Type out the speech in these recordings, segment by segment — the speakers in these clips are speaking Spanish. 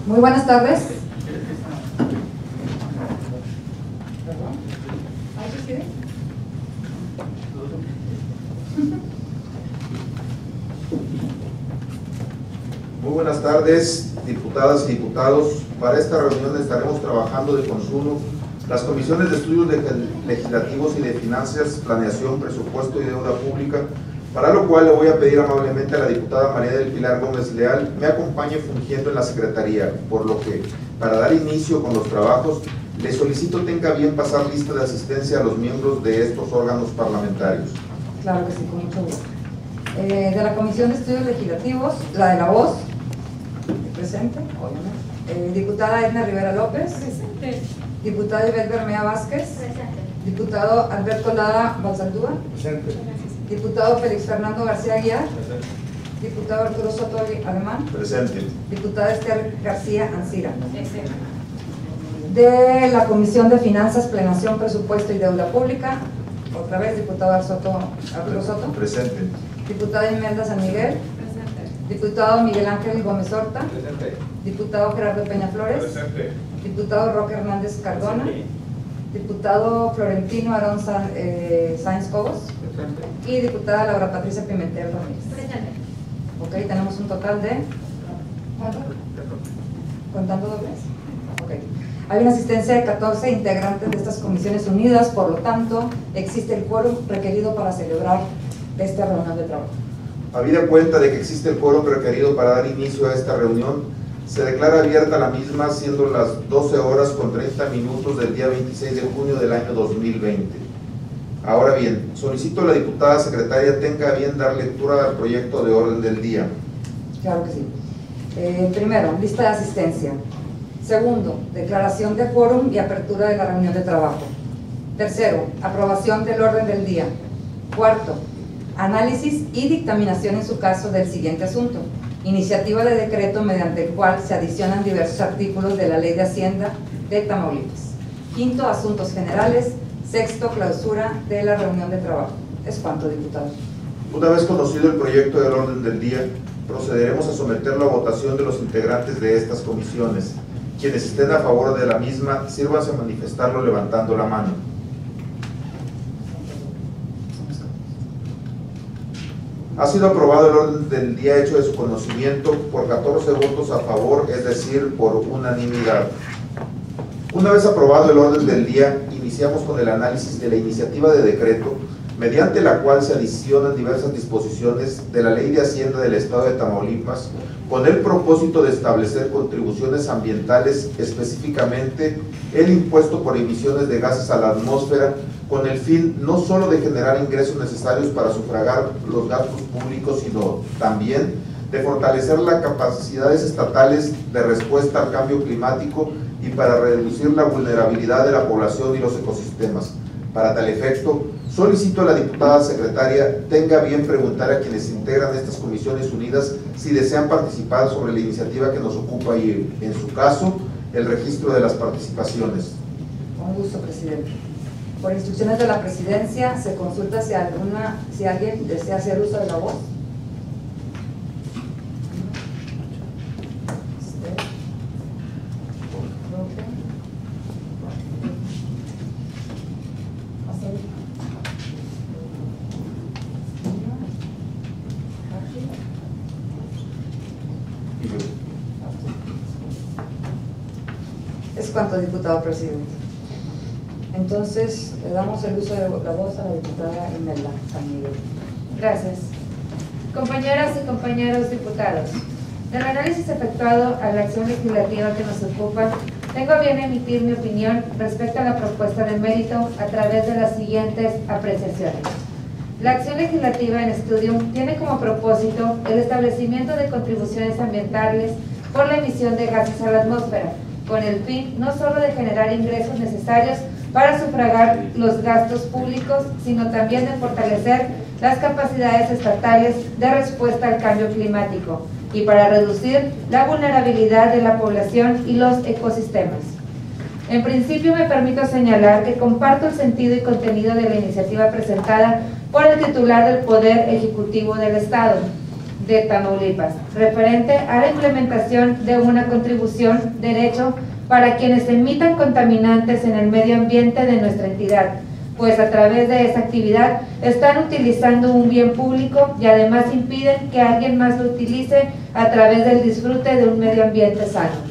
Muy buenas tardes. Muy buenas tardes, diputadas y diputados. Para esta reunión estaremos trabajando de consumo las comisiones de estudios legislativos y de finanzas, planeación, presupuesto y deuda pública, para lo cual le voy a pedir amablemente a la diputada María del Pilar Gómez Leal me acompañe fungiendo en la secretaría, por lo que, para dar inicio con los trabajos, le solicito tenga bien pasar lista de asistencia a los miembros de estos órganos parlamentarios. Claro que sí, con mucho gusto. De la Comisión de Estudios Legislativos, la de la voz, presente, obviamente. Diputada Edna Rivera López. Presente. Diputada Ivette Bermea Vázquez. Presente. Diputado Alberto Lara Balsaldúa. Presente. Diputado Félix Fernando García Aguiar. Presente. Diputado Arturo Soto Alemán. Presente. Diputada Esther García Ancira. Presente. De la Comisión de Finanzas, Planeación, Presupuesto y Deuda Pública, otra vez, diputado Arturo Soto. Presente. Diputada Imelda San Miguel. Presente. Diputado Miguel Ángel Gómez Horta. Presente. Diputado Gerardo Peña Flores. Presente. Diputado Roque Hernández Cardona. Diputado Florentino Aarón Sáenz Cobos. Presente. Y diputada Laura Patricia Pimentel Ramírez. Presente. Ok, tenemos un total de... ¿Contando dobles? Ok. Hay una asistencia de 14 integrantes de estas comisiones unidas, por lo tanto, existe el quórum requerido para celebrar esta reunión de trabajo. Habida cuenta de que existe el quórum requerido para dar inicio a esta reunión, se declara abierta la misma, siendo las 12 horas con 30 minutos del día 26 de junio del año 2020. Ahora bien, solicito a la diputada secretaria tenga a bien dar lectura al proyecto de orden del día. Claro que sí. Primero, lista de asistencia. Segundo, declaración de quórum y apertura de la reunión de trabajo. Tercero, aprobación del orden del día. Cuarto, análisis y dictaminación en su caso del siguiente asunto: iniciativa de decreto mediante el cual se adicionan diversos artículos de la Ley de Hacienda de Tamaulipas. Quinto, asuntos generales. Sexto, clausura de la reunión de trabajo. ¿Es cuánto, diputado? Una vez conocido el proyecto del orden del día, procederemos a someterlo a votación de los integrantes de estas comisiones. Quienes estén a favor de la misma, sírvanse a manifestarlo levantando la mano. Ha sido aprobado el orden del día hecho de su conocimiento por 14 votos a favor, es decir, por unanimidad. Una vez aprobado el orden del día, iniciamos con el análisis de la iniciativa de decreto, mediante la cual se adicionan diversas disposiciones de la Ley de Hacienda del Estado de Tamaulipas, con el propósito de establecer contribuciones ambientales, específicamente el impuesto por emisiones de gases a la atmósfera, con el fin no solo de generar ingresos necesarios para sufragar los gastos públicos, sino también de fortalecer las capacidades estatales de respuesta al cambio climático y para reducir la vulnerabilidad de la población y los ecosistemas. Para tal efecto, solicito a la diputada secretaria tenga bien preguntar a quienes integran estas comisiones unidas si desean participar sobre la iniciativa que nos ocupa y, en su caso, el registro de las participaciones. Con gusto, presidente. Por instrucciones de la presidencia, se consulta si alguien desea hacer uso de la voz. Es cuanto, diputado presidente. Entonces, le damos el uso de la voz a la diputada Imelda San Miguel. Gracias. Compañeras y compañeros diputados, del análisis efectuado a la acción legislativa que nos ocupa, tengo a bien emitir mi opinión respecto a la propuesta de mérito a través de las siguientes apreciaciones. La acción legislativa en estudio tiene como propósito el establecimiento de contribuciones ambientales por la emisión de gases a la atmósfera, con el fin no solo de generar ingresos necesarios para sufragar los gastos públicos, sino también de fortalecer las capacidades estatales de respuesta al cambio climático y para reducir la vulnerabilidad de la población y los ecosistemas. En principio, me permito señalar que comparto el sentido y contenido de la iniciativa presentada por el titular del Poder Ejecutivo del Estado. de Tamaulipas, referente a la implementación de una contribución derecho para quienes emitan contaminantes en el medio ambiente de nuestra entidad, pues a través de esa actividad están utilizando un bien público y además impiden que alguien más lo utilice a través del disfrute de un medio ambiente sano.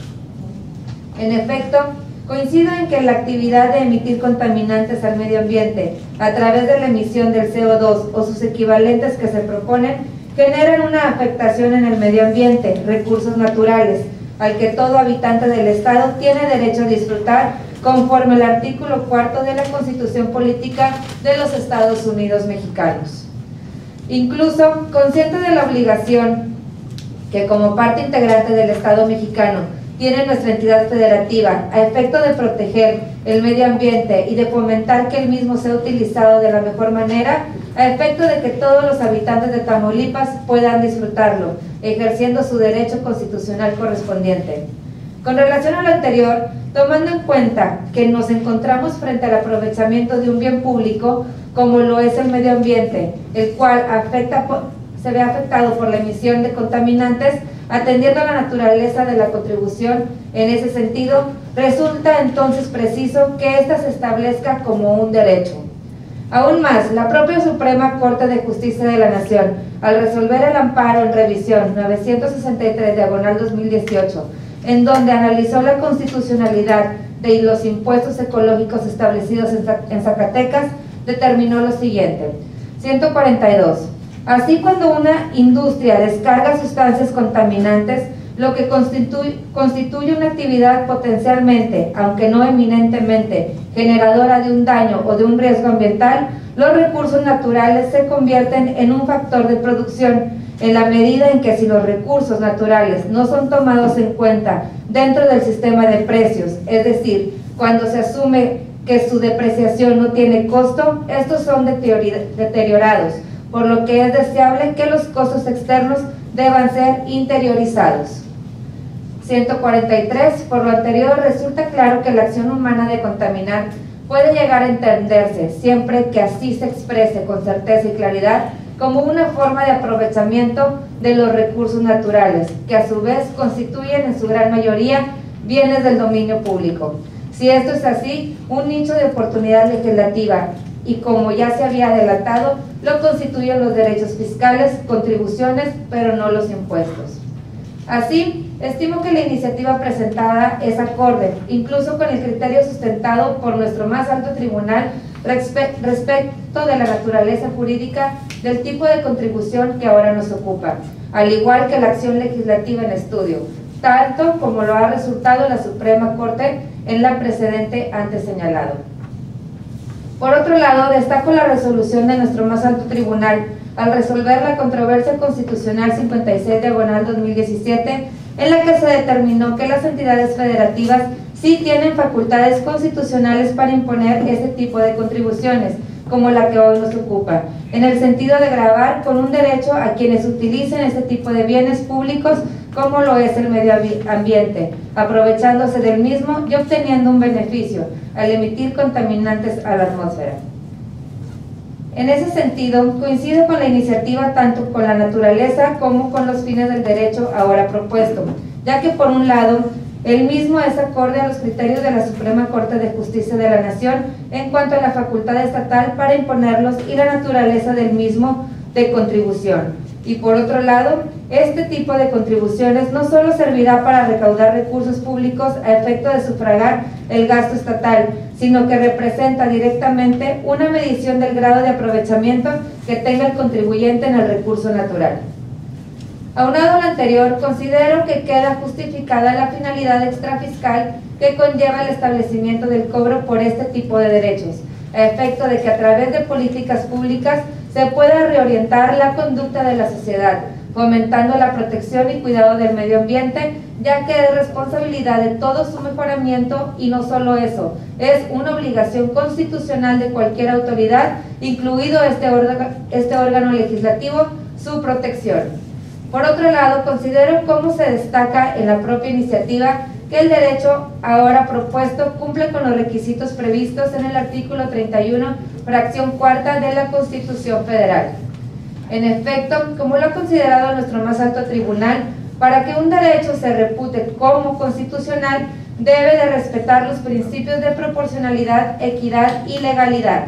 En efecto, coincido en que la actividad de emitir contaminantes al medio ambiente a través de la emisión del CO2 o sus equivalentes que se proponen generan una afectación en el medio ambiente, recursos naturales, al que todo habitante del Estado tiene derecho a disfrutar conforme al artículo 4 de la Constitución Política de los Estados Unidos Mexicanos. Incluso, consciente de la obligación que como parte integrante del Estado mexicano tiene nuestra entidad federativa a efecto de proteger el medio ambiente y de fomentar que el mismo sea utilizado de la mejor manera, a efecto de que todos los habitantes de Tamaulipas puedan disfrutarlo, ejerciendo su derecho constitucional correspondiente. Con relación a lo anterior, tomando en cuenta que nos encontramos frente al aprovechamiento de un bien público, como lo es el medio ambiente, el cual se ve afectado por la emisión de contaminantes, atendiendo a la naturaleza de la contribución, en ese sentido, resulta entonces preciso que ésta se establezca como un derecho. Aún más, la propia Suprema Corte de Justicia de la Nación, al resolver el amparo en revisión 963/2018, en donde analizó la constitucionalidad de los impuestos ecológicos establecidos en Zacatecas, determinó lo siguiente. 142. Así, cuando una industria descarga sustancias contaminantes, lo que constituye una actividad potencialmente, aunque no eminentemente, generadora de un daño o de un riesgo ambiental, los recursos naturales se convierten en un factor de producción, en la medida en que si los recursos naturales no son tomados en cuenta dentro del sistema de precios, es decir, cuando se asume que su depreciación no tiene costo, estos son deteriorados, por lo que es deseable que los costos externos deban ser interiorizados. 143. Por lo anterior, resulta claro que la acción humana de contaminar puede llegar a entenderse, siempre que así se exprese con certeza y claridad, como una forma de aprovechamiento de los recursos naturales, que a su vez constituyen en su gran mayoría bienes del dominio público. Si esto es así, un nicho de oportunidad legislativa, y como ya se había adelantado, lo constituyen los derechos fiscales, contribuciones, pero no los impuestos. Así, estimo que la iniciativa presentada es acorde, incluso con el criterio sustentado por nuestro más alto tribunal respecto de la naturaleza jurídica del tipo de contribución que ahora nos ocupa, al igual que la acción legislativa en estudio, tanto como lo ha resultado la Suprema Corte en la precedente antes señalado. Por otro lado, destaco la resolución de nuestro más alto tribunal al resolver la controversia constitucional 56/2017, en la que se determinó que las entidades federativas sí tienen facultades constitucionales para imponer este tipo de contribuciones, como la que hoy nos ocupa, en el sentido de gravar con un derecho a quienes utilicen este tipo de bienes públicos, como lo es el medio ambiente, aprovechándose del mismo y obteniendo un beneficio al emitir contaminantes a la atmósfera. En ese sentido, coincido con la iniciativa tanto con la naturaleza como con los fines del derecho ahora propuesto, ya que por un lado, el mismo es acorde a los criterios de la Suprema Corte de Justicia de la Nación en cuanto a la facultad estatal para imponerlos y la naturaleza del mismo de contribución. Y por otro lado, este tipo de contribuciones no solo servirá para recaudar recursos públicos a efecto de sufragar el gasto estatal, sino que representa directamente una medición del grado de aprovechamiento que tenga el contribuyente en el recurso natural. Aunado a lo anterior, considero que queda justificada la finalidad extrafiscal que conlleva el establecimiento del cobro por este tipo de derechos, a efecto de que a través de políticas públicas se pueda reorientar la conducta de la sociedad, fomentando la protección y cuidado del medio ambiente, ya que es responsabilidad de todo su mejoramiento y no solo eso, es una obligación constitucional de cualquier autoridad, incluido este órgano legislativo, su protección. Por otro lado, considero cómo se destaca en la propia iniciativa que el derecho ahora propuesto cumple con los requisitos previstos en el artículo 31, fracción cuarta de la Constitución Federal. En efecto, como lo ha considerado nuestro más alto tribunal, para que un derecho se repute como constitucional, debe de respetar los principios de proporcionalidad, equidad y legalidad.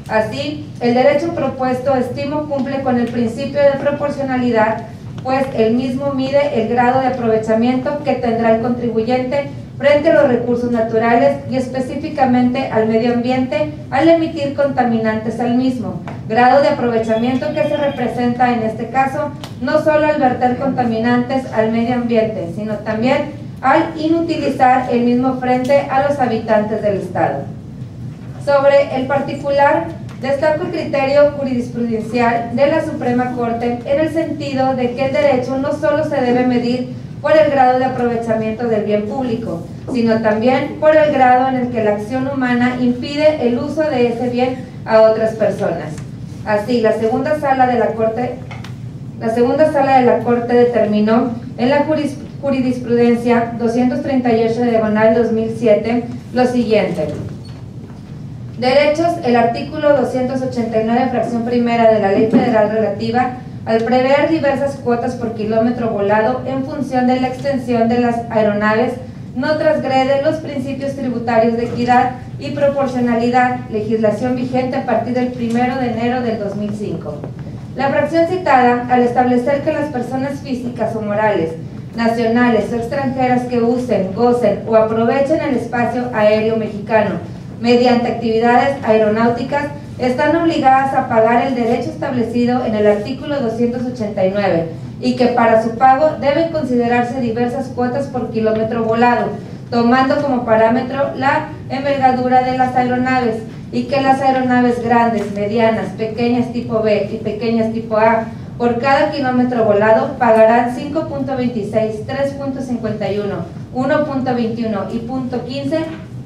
Así, el derecho propuesto estimo cumple con el principio de proporcionalidad, pues el mismo mide el grado de aprovechamiento que tendrá el contribuyente frente a los recursos naturales y específicamente al medio ambiente al emitir contaminantes al mismo, grado de aprovechamiento que se representa en este caso no solo al verter contaminantes al medio ambiente, sino también al inutilizar el mismo frente a los habitantes del Estado. Sobre el particular, destaco el criterio jurisprudencial de la Suprema Corte en el sentido de que el derecho no solo se debe medir por el grado de aprovechamiento del bien público, sino también por el grado en el que la acción humana impide el uso de ese bien a otras personas. Así, la segunda sala de la Corte determinó en la jurisprudencia 238/2007 lo siguiente. Derechos, el artículo 289, fracción primera de la Ley Federal relativa al prever diversas cuotas por kilómetro volado en función de la extensión de las aeronaves, no transgrede los principios tributarios de equidad y proporcionalidad, legislación vigente a partir del 1 de enero del 2005. La fracción citada, al establecer que las personas físicas o morales, nacionales o extranjeras que usen, gocen o aprovechen el espacio aéreo mexicano mediante actividades aeronáuticas, están obligadas a pagar el derecho establecido en el artículo 289 y que para su pago deben considerarse diversas cuotas por kilómetro volado, tomando como parámetro la envergadura de las aeronaves, y que las aeronaves grandes, medianas, pequeñas tipo B y pequeñas tipo A por cada kilómetro volado pagarán 5.26, 3.51, 1.21 y 0.15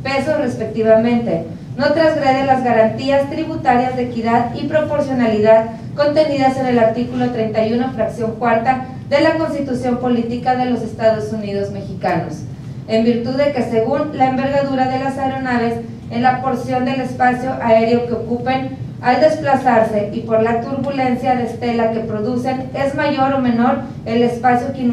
pesos respectivamente. No transgrede las garantías tributarias de equidad y proporcionalidad contenidas en el artículo 31, fracción cuarta de la Constitución Política de los Estados Unidos Mexicanos, en virtud de que según la envergadura de las aeronaves en la porción del espacio aéreo que ocupen al desplazarse y por la turbulencia de estela que producen es mayor o menor el espacio que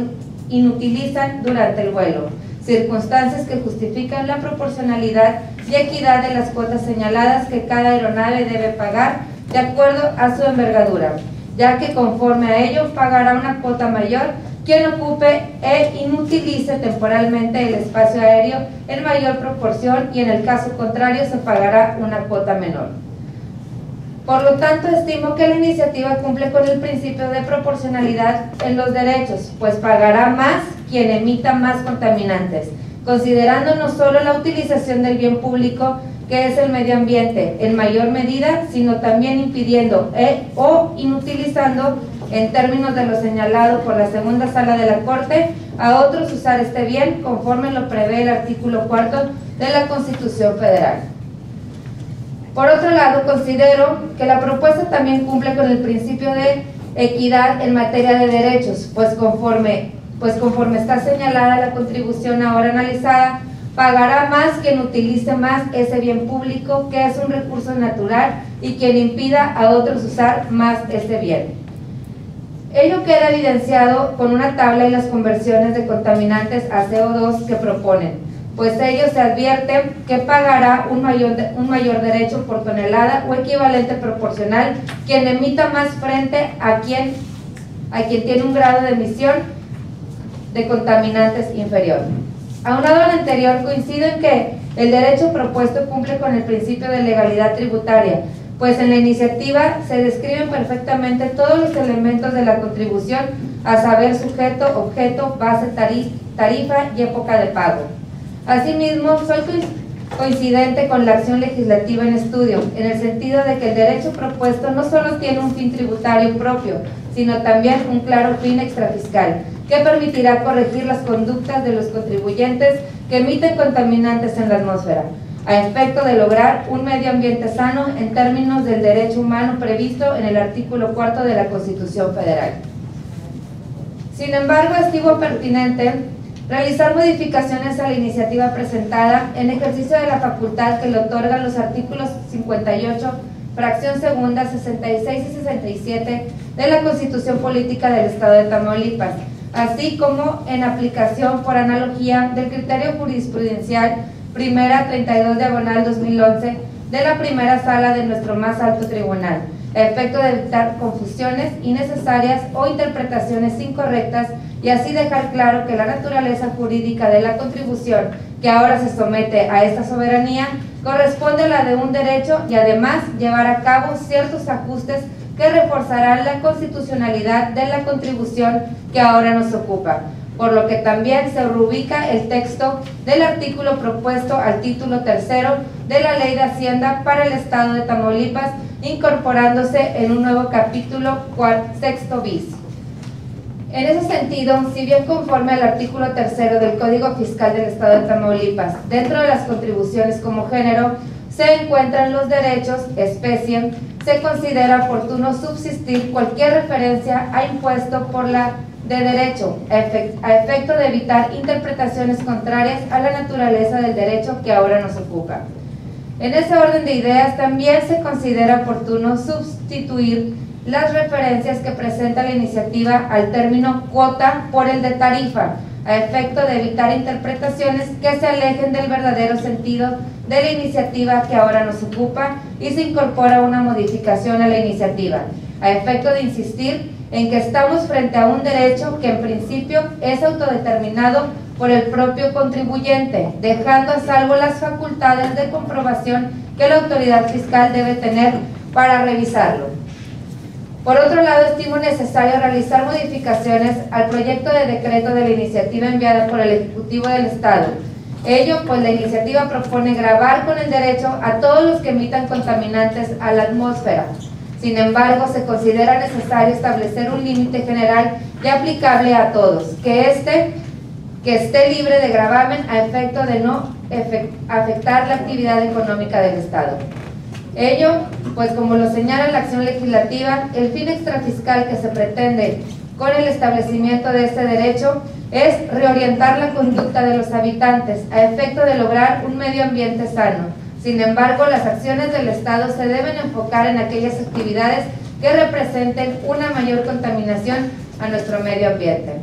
inutilizan durante el vuelo, circunstancias que justifican la proporcionalidad y equidad de las cuotas señaladas que cada aeronave debe pagar de acuerdo a su envergadura, ya que conforme a ello pagará una cuota mayor quien ocupe e inutilice temporalmente el espacio aéreo en mayor proporción y en el caso contrario se pagará una cuota menor. Por lo tanto, estimo que la iniciativa cumple con el principio de proporcionalidad en los derechos, pues pagará más quien emita más contaminantes, considerando no solo la utilización del bien público, que es el medio ambiente, en mayor medida, sino también impidiendo o inutilizando, en términos de lo señalado por la segunda sala de la Corte, a otros usar este bien conforme lo prevé el artículo 4 de la Constitución Federal. Por otro lado, considero que la propuesta también cumple con el principio de equidad en materia de derechos, pues conforme está señalada la contribución ahora analizada, pagará más quien utilice más ese bien público que es un recurso natural y quien impida a otros usar más ese bien. Ello queda evidenciado con una tabla y las conversiones de contaminantes a CO2 que proponen, pues ello se advierte que pagará un mayor derecho por tonelada o equivalente proporcional quien emita más frente a quien tiene un grado de emisión de contaminantes inferior. Aunado al anterior, coincido en que el derecho propuesto cumple con el principio de legalidad tributaria, pues en la iniciativa se describen perfectamente todos los elementos de la contribución, a saber sujeto, objeto, base, tarifa y época de pago. Asimismo, soy coincidente con la acción legislativa en estudio, en el sentido de que el derecho propuesto no solo tiene un fin tributario propio, sino también un claro fin extrafiscal, que permitirá corregir las conductas de los contribuyentes que emiten contaminantes en la atmósfera, a efecto de lograr un medio ambiente sano en términos del derecho humano previsto en el artículo 4 de la Constitución Federal. Sin embargo, estimo pertinente realizar modificaciones a la iniciativa presentada en ejercicio de la facultad que le otorgan los artículos 58, fracción segunda, 66 y 67 de la Constitución Política del Estado de Tamaulipas, así como en aplicación por analogía del criterio jurisprudencial primera 32/2011 de la primera sala de nuestro más alto tribunal, a efecto de evitar confusiones innecesarias o interpretaciones incorrectas y así dejar claro que la naturaleza jurídica de la contribución que ahora se somete a esta soberanía corresponde a la de un derecho y además llevar a cabo ciertos ajustes que reforzarán la constitucionalidad de la contribución que ahora nos ocupa, por lo que también se reubica el texto del artículo propuesto al título tercero de la Ley de Hacienda para el Estado de Tamaulipas, incorporándose en un nuevo capítulo sexto bis. En ese sentido, si bien conforme al artículo tercero del Código Fiscal del Estado de Tamaulipas, dentro de las contribuciones como género se encuentran los derechos, especie, se considera oportuno subsistir cualquier referencia a impuesto por la de derecho, a efecto de evitar interpretaciones contrarias a la naturaleza del derecho que ahora nos ocupa. En ese orden de ideas, también se considera oportuno sustituir las referencias que presenta la iniciativa al término cuota por el de tarifa, a efecto de evitar interpretaciones que se alejen del verdadero sentido de la iniciativa que ahora nos ocupa, y se incorpora una modificación a la iniciativa, a efecto de insistir en que estamos frente a un derecho que en principio es autodeterminado por el propio contribuyente, dejando a salvo las facultades de comprobación que la autoridad fiscal debe tener para revisarlo. Por otro lado, estimo necesario realizar modificaciones al proyecto de decreto de la iniciativa enviada por el Ejecutivo del Estado. Ello, pues la iniciativa propone gravar con el derecho a todos los que emitan contaminantes a la atmósfera. Sin embargo, se considera necesario establecer un límite general y aplicable a todos, que esté libre de gravamen a efecto de no afectar la actividad económica del Estado. Ello, pues como lo señala la acción legislativa, el fin extrafiscal que se pretende con el establecimiento de este derecho es reorientar la conducta de los habitantes a efecto de lograr un medio ambiente sano. Sin embargo, las acciones del Estado se deben enfocar en aquellas actividades que representen una mayor contaminación a nuestro medio ambiente.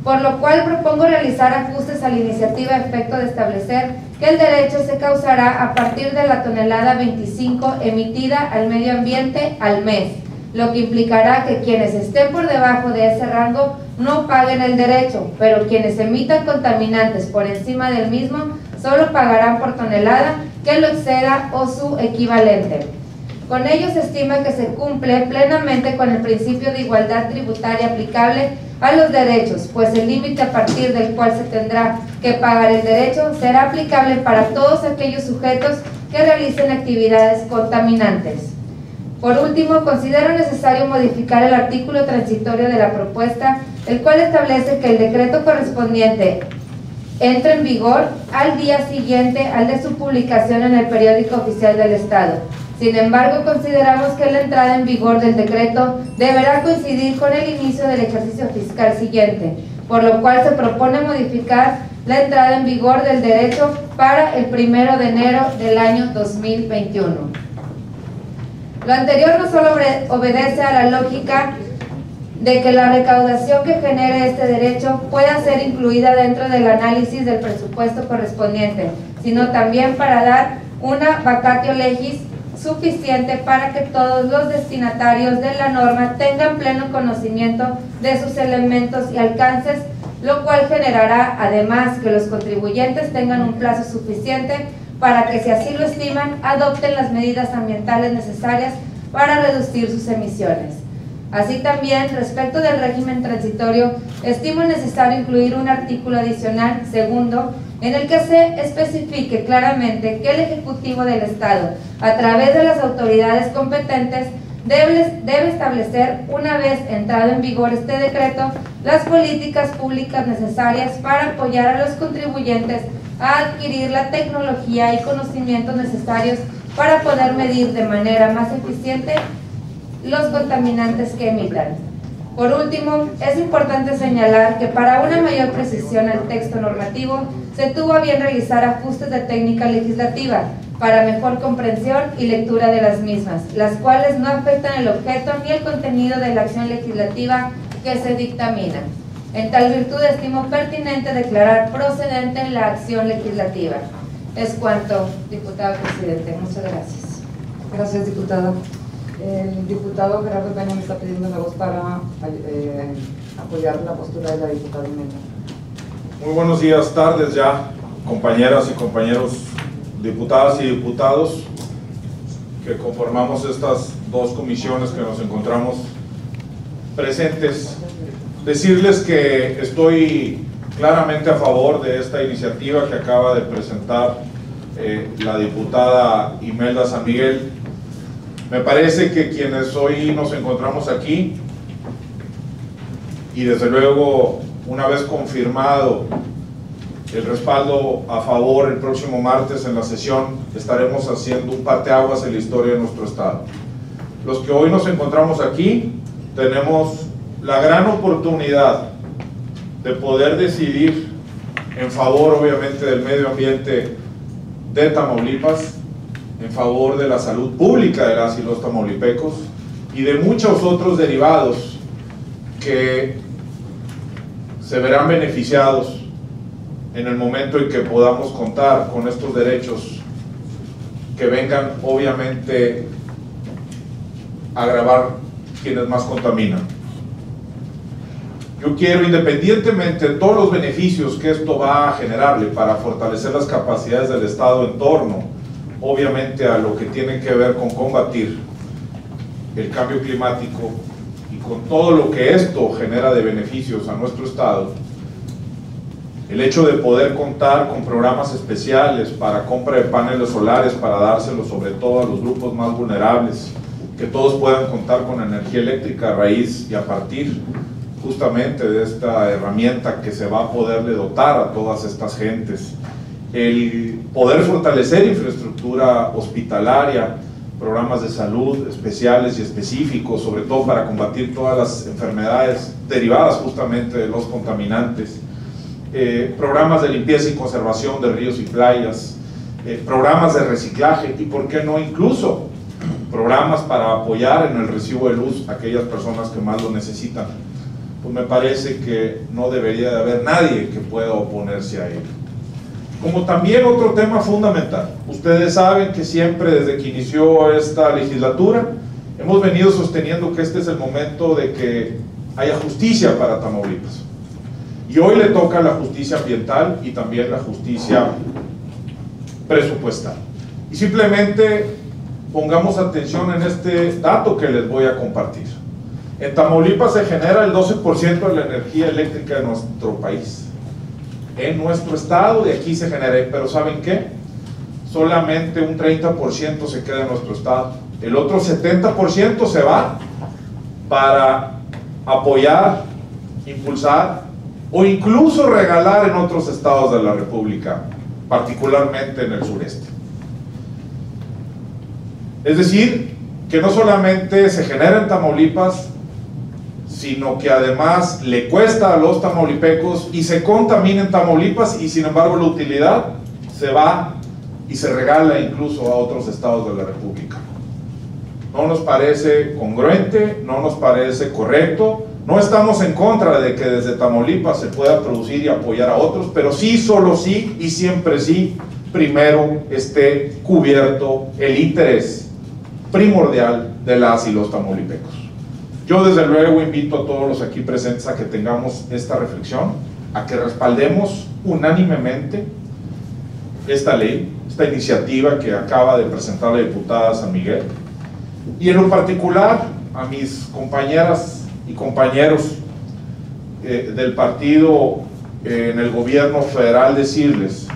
Por lo cual propongo realizar ajustes a la iniciativa a efecto de establecer que el derecho se causará a partir de la tonelada 25 emitida al medio ambiente al mes, lo que implicará que quienes estén por debajo de ese rango no paguen el derecho, pero quienes emitan contaminantes por encima del mismo solo pagarán por tonelada que lo exceda o su equivalente. Con ello se estima que se cumple plenamente con el principio de igualdad tributaria aplicable a los derechos, pues el límite a partir del cual se tendrá que pagar el derecho será aplicable para todos aquellos sujetos que realicen actividades contaminantes. Por último, considero necesario modificar el artículo transitorio de la propuesta, el cual establece que el decreto correspondiente entre en vigor al día siguiente al de su publicación en el Periódico Oficial del Estado. Sin embargo, consideramos que la entrada en vigor del decreto deberá coincidir con el inicio del ejercicio fiscal siguiente, por lo cual se propone modificar la entrada en vigor del derecho para el 1 de enero del año 2021. Lo anterior no solo obedece a la lógica de que la recaudación que genere este derecho pueda ser incluida dentro del análisis del presupuesto correspondiente, sino también para dar una vacatio legis suficiente para que todos los destinatarios de la norma tengan pleno conocimiento de sus elementos y alcances, lo cual generará además que los contribuyentes tengan un plazo suficiente para que, si así lo estiman, adopten las medidas ambientales necesarias para reducir sus emisiones. Así también, respecto del régimen transitorio, estimo necesario incluir un artículo adicional, segundo, en el que se especifique claramente que el Ejecutivo del Estado, a través de las autoridades competentes, debe establecer, una vez entrado en vigor este decreto, las políticas públicas necesarias para apoyar a los contribuyentes a adquirir la tecnología y conocimientos necesarios para poder medir de manera más eficiente los contaminantes que emitan. Por último, es importante señalar que para una mayor precisión al texto normativo se tuvo a bien realizar ajustes de técnica legislativa, para mejor comprensión y lectura de las mismas, las cuales no afectan el objeto ni el contenido de la acción legislativa que se dictamina. En tal virtud estimo pertinente declarar procedente la acción legislativa. Es cuanto, diputado presidente. Muchas gracias. Gracias, diputada. El diputado Gerardo Peña me está pidiendo la voz para apoyar la postura de la diputada Imelda. Muy buenos días, tardes ya, compañeras y compañeros, diputadas y diputados que conformamos estas dos comisiones que nos encontramos presentes. Decirles que estoy claramente a favor de esta iniciativa que acaba de presentar la diputada Imelda San Miguel. Me parece que quienes hoy nos encontramos aquí, y desde luego una vez confirmado el respaldo a favor el próximo martes en la sesión, estaremos haciendo un parteaguas en la historia de nuestro estado. Los que hoy nos encontramos aquí tenemos la gran oportunidad de poder decidir en favor, obviamente, del medio ambiente de Tamaulipas, en favor de la salud pública de las y los tamaulipecos y de muchos otros derivados que se verán beneficiados en el momento en que podamos contar con estos derechos que vengan, obviamente, a agravar quienes más contaminan. Yo quiero, independientemente de todos los beneficios que esto va a generarle para fortalecer las capacidades del Estado en torno, obviamente, a lo que tiene que ver con combatir el cambio climático y con todo lo que esto genera de beneficios a nuestro Estado, el hecho de poder contar con programas especiales para compra de paneles solares, para dárselos sobre todo a los grupos más vulnerables, que todos puedan contar con energía eléctrica a raíz y a partir justamente de esta herramienta que se va a poderle dotar a todas estas gentes, el poder fortalecer infraestructura hospitalaria, programas de salud especiales y específicos, sobre todo para combatir todas las enfermedades derivadas justamente de los contaminantes, programas de limpieza y conservación de ríos y playas, programas de reciclaje y, por qué no, incluso programas para apoyar en el recibo de luz a aquellas personas que más lo necesitan. Pues me parece que no debería de haber nadie que pueda oponerse a ello. Como también otro tema fundamental, ustedes saben que siempre desde que inició esta legislatura hemos venido sosteniendo que este es el momento de que haya justicia para Tamaulipas. Y hoy le toca la justicia ambiental y también la justicia presupuestal. Y simplemente pongamos atención en este dato que les voy a compartir. En Tamaulipas se genera el 12% de la energía eléctrica de nuestro país. En nuestro estado de aquí se genera, pero ¿saben qué? Solamente un 30% se queda en nuestro estado. El otro 70% se va para apoyar, impulsar o incluso regalar en otros estados de la República, particularmente en el sureste. Es decir, que no solamente se genera en Tamaulipas, sino que además le cuesta a los tamaulipecos y se contamina en Tamaulipas, y sin embargo la utilidad se va y se regala incluso a otros estados de la República. No nos parece congruente, no nos parece correcto. No estamos en contra de que desde Tamaulipas se pueda producir y apoyar a otros, pero sí, solo sí y siempre sí, primero esté cubierto el interés primordial de las y los tamaulipecos. Yo desde luego invito a todos los aquí presentes a que tengamos esta reflexión, a que respaldemos unánimemente esta ley, esta iniciativa que acaba de presentar la diputada San Miguel, y en lo particular a mis compañeras y compañeros del partido en el gobierno federal, decirles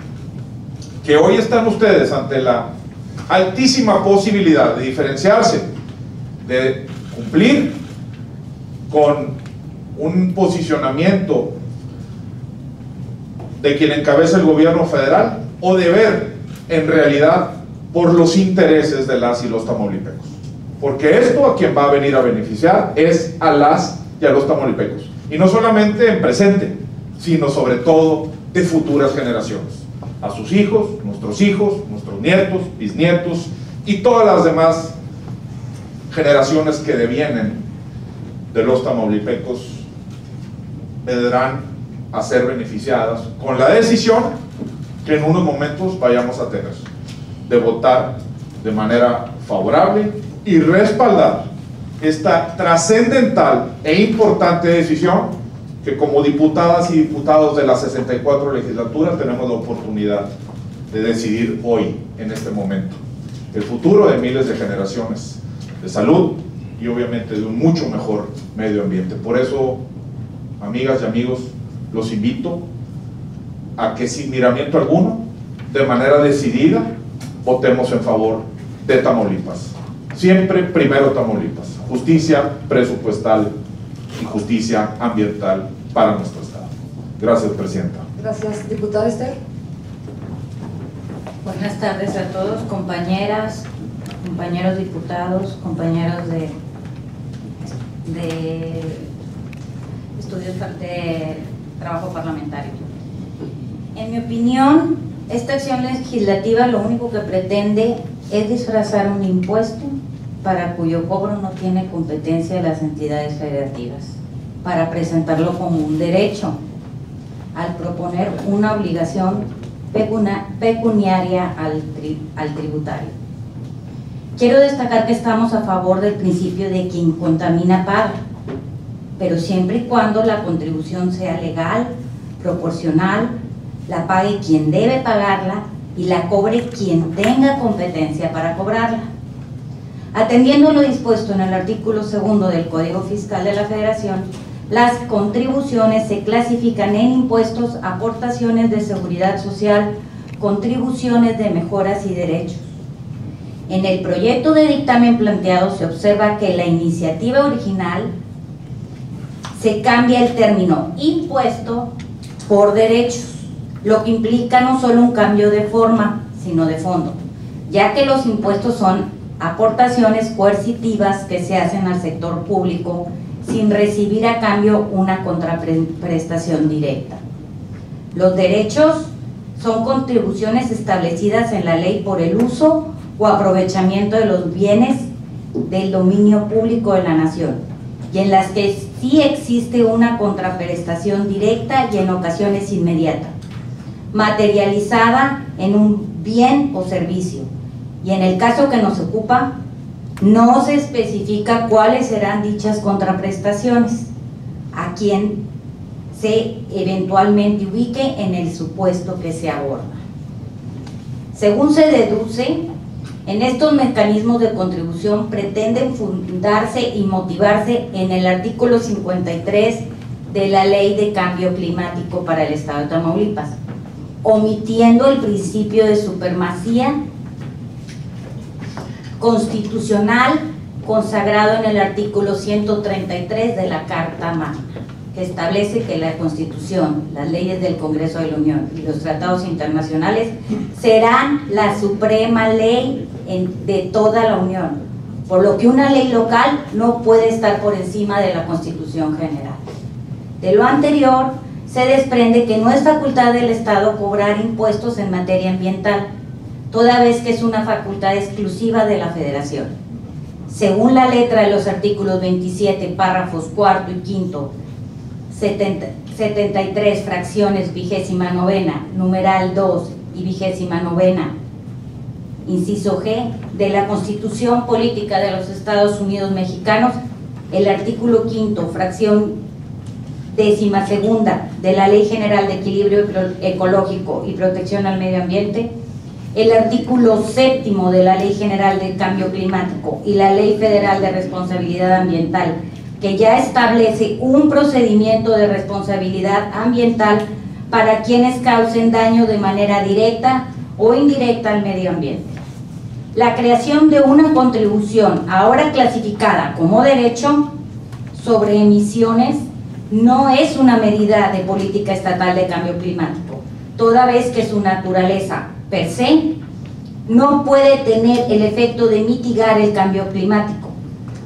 que hoy están ustedes ante la altísima posibilidad de diferenciarse, de cumplir con un posicionamiento de quien encabeza el gobierno federal, o de ver en realidad por los intereses de las y los tamaulipecos, porque esto a quien va a venir a beneficiar es a las y a los tamaulipecos, y no solamente en presente, sino sobre todo de futuras generaciones. a sus hijos, nuestros nietos, bisnietos y todas las demás generaciones que devienen de los tamaulipecos vendrán a ser beneficiadas con la decisión que en unos momentos vayamos a tener de votar de manera favorable y respaldar esta trascendental e importante decisión que como diputadas y diputados de la 64 legislatura tenemos la oportunidad de decidir hoy, en este momento, el futuro de miles de generaciones de salud y obviamente de un mucho mejor medio ambiente. Por eso, amigas y amigos, los invito a que sin miramiento alguno, de manera decidida, votemos en favor de Tamaulipas. Siempre primero Tamaulipas, justicia presupuestal y justicia ambiental para nuestro Estado. Gracias, Presidenta. Gracias, diputada Esther. Buenas tardes a todos, compañeras, compañeros diputados, compañeros de estudios de trabajo parlamentario. En mi opinión, esta acción legislativa lo único que pretende es disfrazar un impuesto para cuyo cobro no tiene competencia las entidades federativas, para presentarlo como un derecho, al proponer una obligación pecuniaria al tributario. Quiero destacar que estamos a favor del principio de quien contamina paga, pero siempre y cuando la contribución sea legal, proporcional, la pague quien debe pagarla y la cobre quien tenga competencia para cobrarla. Atendiendo lo dispuesto en el artículo 2 del Código Fiscal de la Federación, las contribuciones se clasifican en impuestos, aportaciones de seguridad social, contribuciones de mejoras y derechos. En el proyecto de dictamen planteado se observa que la iniciativa original se cambia el término impuesto por derechos, lo que implica no solo un cambio de forma, sino de fondo, ya que los impuestos son aportaciones coercitivas que se hacen al sector público sin recibir a cambio una contraprestación directa. Los derechos son contribuciones establecidas en la ley por el uso o aprovechamiento de los bienes del dominio público de la nación, y en las que sí existe una contraprestación directa y en ocasiones inmediata, materializada en un bien o servicio, y en el caso que nos ocupa, no se especifica cuáles serán dichas contraprestaciones, a quien se eventualmente ubique en el supuesto que se aborda. Según se deduce, en estos mecanismos de contribución pretenden fundarse y motivarse en el artículo 53 de la Ley de Cambio Climático para el Estado de Tamaulipas, omitiendo el principio de supremacía constitucional consagrado en el artículo 133 de la Carta Magna, que establece que la Constitución, las leyes del Congreso de la Unión y los tratados internacionales serán la suprema ley de toda la Unión, por lo que una ley local no puede estar por encima de la Constitución General. De lo anterior, se desprende que no es facultad del Estado cobrar impuestos en materia ambiental, toda vez que es una facultad exclusiva de la Federación. Según la letra de los artículos 27, párrafos 4 y 5, 73, fracciones 29, numeral 2 y 29, inciso G, de la Constitución Política de los Estados Unidos Mexicanos, el artículo 5, fracción 12ª de la Ley General de Equilibrio Ecológico y Protección al Medio Ambiente, el artículo 7º de la Ley General del Cambio Climático y la Ley Federal de Responsabilidad Ambiental, que ya establece un procedimiento de responsabilidad ambiental para quienes causen daño de manera directa o indirecta al medio ambiente. La creación de una contribución ahora clasificada como derecho sobre emisiones no es una medida de política estatal de cambio climático, toda vez que su naturaleza per se no puede tener el efecto de mitigar el cambio climático,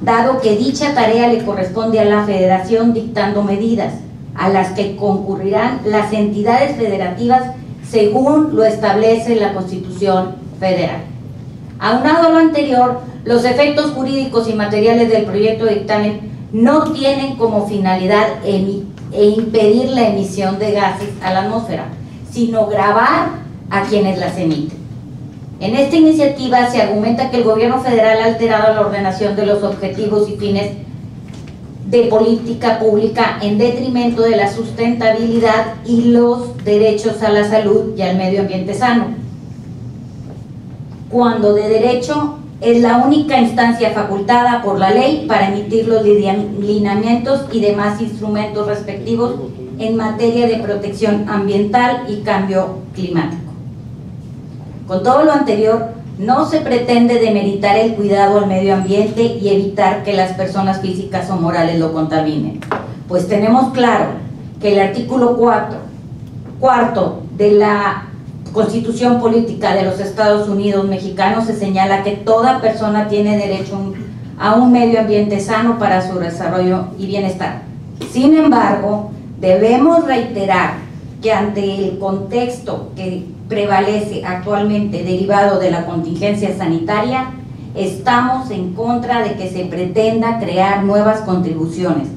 dado que dicha tarea le corresponde a la Federación dictando medidas a las que concurrirán las entidades federativas según lo establece la Constitución Federal. Aunado a lo anterior, los efectos jurídicos y materiales del proyecto de dictamen no tienen como finalidad impedir la emisión de gases a la atmósfera, sino gravar a quienes las emiten. En esta iniciativa se argumenta que el gobierno federal ha alterado la ordenación de los objetivos y fines de política pública en detrimento de la sustentabilidad y los derechos a la salud y al medio ambiente sano, cuando de derecho es la única instancia facultada por la ley para emitir los lineamientos y demás instrumentos respectivos en materia de protección ambiental y cambio climático. Con todo lo anterior, no se pretende demeritar el cuidado al medio ambiente y evitar que las personas físicas o morales lo contaminen, pues tenemos claro que el artículo cuarto de la Constitución Política de los Estados Unidos Mexicanos se señala que toda persona tiene derecho a un medio ambiente sano para su desarrollo y bienestar. Sin embargo, debemos reiterar que ante el contexto que prevalece actualmente derivado de la contingencia sanitaria, estamos en contra de que se pretenda crear nuevas contribuciones,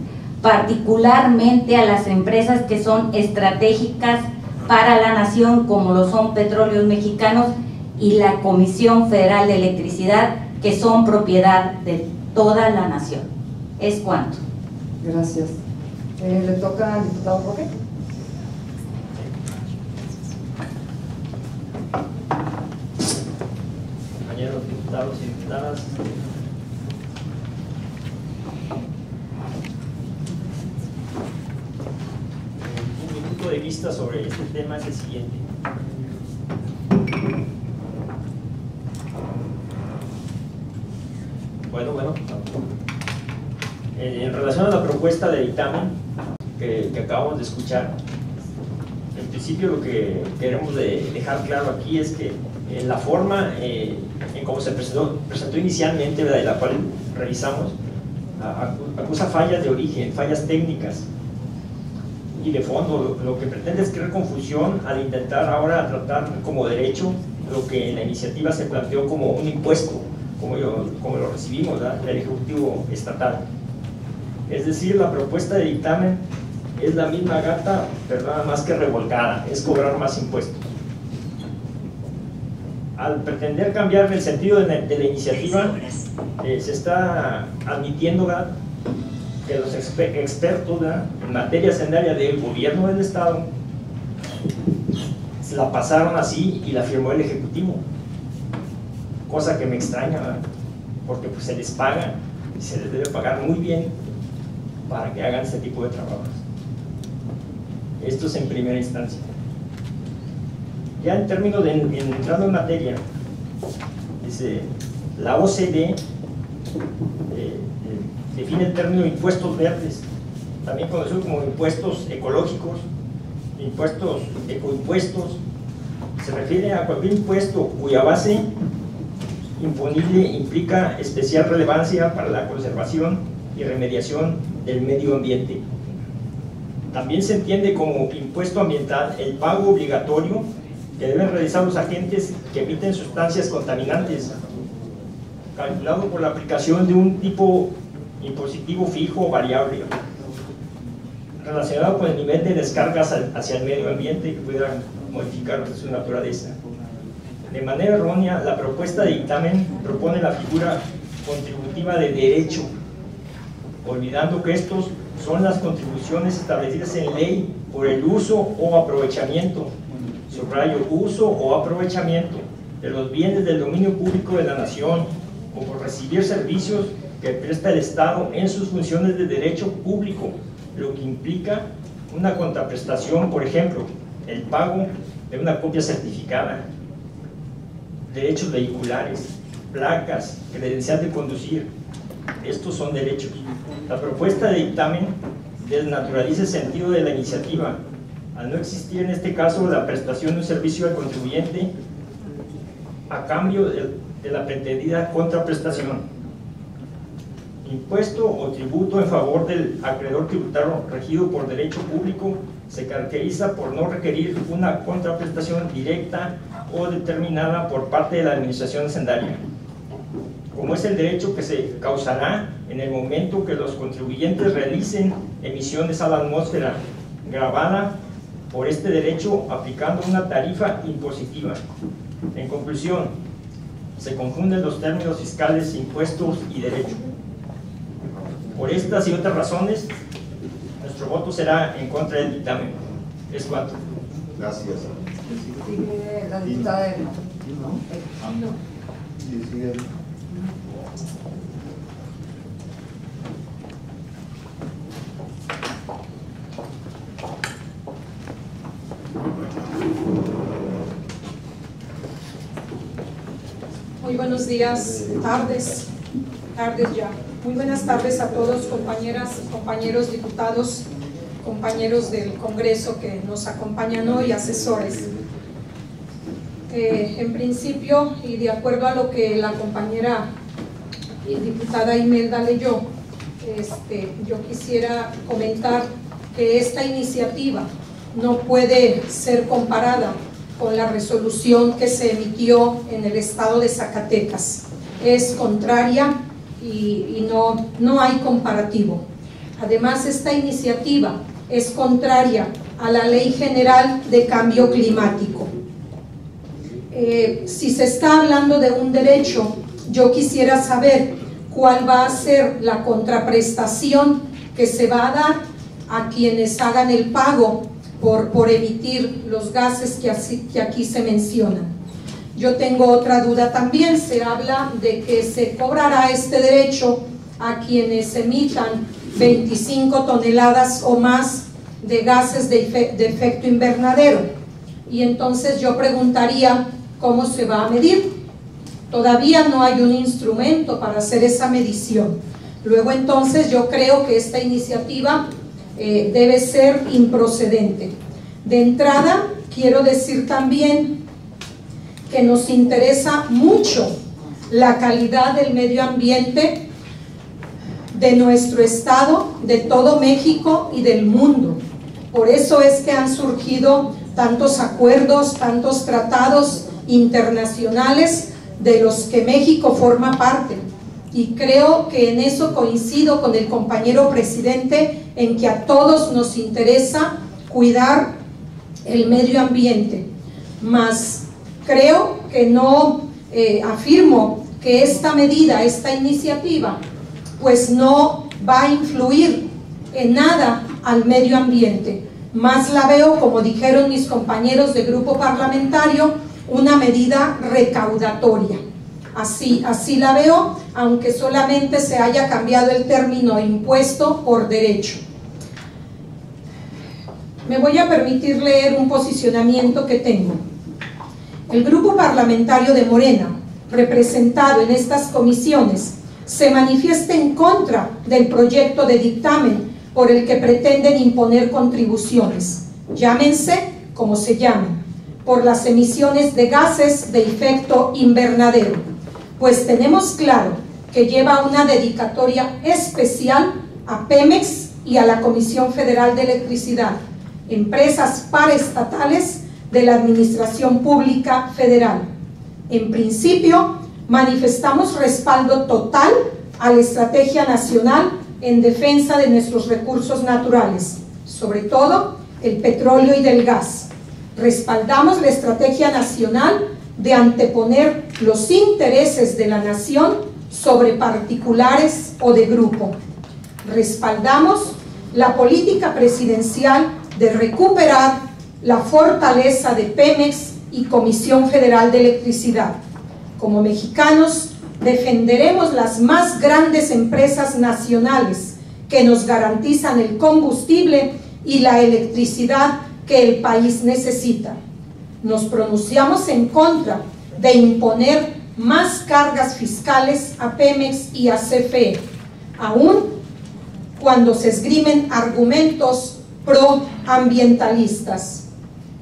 particularmente a las empresas que son estratégicas para la nación, como lo son Petróleos Mexicanos y la Comisión Federal de Electricidad, que son propiedad de toda la nación. Es cuanto. Gracias. Le toca al diputado Roque. Compañeros diputados y diputadas, un punto de vista sobre este tema es el siguiente. Bueno, en relación a la propuesta de dictamen que acabamos de escuchar, en principio lo que queremos dejar claro aquí es que la forma en cómo se presentó inicialmente, ¿verdad?, y la cual revisamos, acusa fallas de origen, fallas técnicas y de fondo. Lo que pretende es crear confusión al intentar ahora tratar como derecho lo que en la iniciativa se planteó como un impuesto, como lo recibimos, ¿verdad?, del Ejecutivo Estatal. Es decir, la propuesta de dictamen es la misma gata, pero nada más que revolcada, es cobrar más impuestos. Al pretender cambiar el sentido de la iniciativa, se está admitiendo, ¿verdad?, que los expertos, ¿verdad?, en materia hacendaria del gobierno del Estado se la pasaron así y la firmó el Ejecutivo, cosa que me extraña, ¿verdad?, porque pues se les paga y se les debe pagar muy bien para que hagan este tipo de trabajos. Esto es en primera instancia. Ya en términos de entrando en materia, dice, la OCDE define el término impuestos verdes, también conocido como impuestos ecológicos, impuestos ecoimpuestos. Se refiere a cualquier impuesto cuya base imponible implica especial relevancia para la conservación y remediación del medio ambiente. También se entiende como impuesto ambiental el pago obligatorio que deben realizar los agentes que emiten sustancias contaminantes, calculado por la aplicación de un tipo impositivo fijo o variable, relacionado con el nivel de descargas hacia el medio ambiente que pudieran modificar su naturaleza. De manera errónea, la propuesta de dictamen propone la figura contributiva de derecho, olvidando que estos son las contribuciones establecidas en ley por el uso o aprovechamiento, subrayo, uso o aprovechamiento de los bienes del dominio público de la nación, o por recibir servicios que presta el Estado en sus funciones de derecho público, lo que implica una contraprestación, por ejemplo, el pago de una copia certificada, derechos vehiculares, placas, credencial de conducir. Estos son derechos. La propuesta de dictamen desnaturaliza el sentido de la iniciativa, al no existir en este caso la prestación de un servicio al contribuyente a cambio de la pretendida contraprestación. Impuesto o tributo en favor del acreedor tributario regido por derecho público se caracteriza por no requerir una contraprestación directa o determinada por parte de la administración hacendaria, como es el derecho que se causará en el momento que los contribuyentes realicen emisiones a la atmósfera gravada por este derecho aplicando una tarifa impositiva. En conclusión, se confunden los términos fiscales, impuestos y derecho. Por estas y otras razones, nuestro voto será en contra del dictamen. Es cuanto. Gracias. Sigue la diputada Edna. Sí, sigue. Muy buenos días, tardes ya. Muy buenas tardes a todos, compañeras, compañeros diputados, compañeros del Congreso que nos acompañan hoy, asesores. En principio, y de acuerdo a lo que la compañera y diputada Imelda leyó, yo quisiera comentar que esta iniciativa no puede ser comparada con la resolución que se emitió en el estado de Zacatecas. Es contraria y no hay comparativo. Además, esta iniciativa es contraria a la Ley General de Cambio Climático. Si se está hablando de un derecho, yo quisiera saber cuál va a ser la contraprestación que se va a dar a quienes hagan el pago por emitir los gases que aquí se mencionan. Yo tengo otra duda también. Se habla de que se cobrará este derecho a quienes emitan 25 toneladas o más de gases de efecto invernadero. Y entonces yo preguntaría, ¿cómo se va a medir? Todavía no hay un instrumento para hacer esa medición. Luego entonces yo creo que esta iniciativa debe ser improcedente. De entrada, quiero decir también que nos interesa mucho la calidad del medio ambiente de nuestro estado, de todo México y del mundo. Por eso es que han surgido tantos acuerdos, tantos tratados internacionales de los que México forma parte. Y creo que en eso coincido con el compañero presidente, en que a todos nos interesa cuidar el medio ambiente. Mas creo que no afirmo que esta medida, esta iniciativa, pues no va a influir en nada al medio ambiente. Más la veo, como dijeron mis compañeros de grupo parlamentario, una medida recaudatoria. Así la veo, aunque solamente se haya cambiado el término impuesto por derecho. Me voy a permitir leer un posicionamiento que tengo. El grupo parlamentario de Morena, representado en estas comisiones, se manifiesta en contra del proyecto de dictamen por el que pretenden imponer contribuciones, llámense como se llamen, por las emisiones de gases de efecto invernadero, pues tenemos claro que lleva una dedicatoria especial a Pemex y a la Comisión Federal de Electricidad, empresas paraestatales de la Administración Pública Federal. En principio, manifestamos respaldo total a la estrategia nacional en defensa de nuestros recursos naturales, sobre todo el petróleo y del gas. Respaldamos la estrategia nacional de anteponer los intereses de la nación sobre particulares o de grupo. Respaldamos la política presidencial de recuperar la fortaleza de Pemex y Comisión Federal de Electricidad. Como mexicanos, defenderemos las más grandes empresas nacionales que nos garantizan el combustible y la electricidad que el país necesita. Nos pronunciamos en contra de imponer más cargas fiscales a Pemex y a CFE, aun cuando se esgrimen argumentos proambientalistas.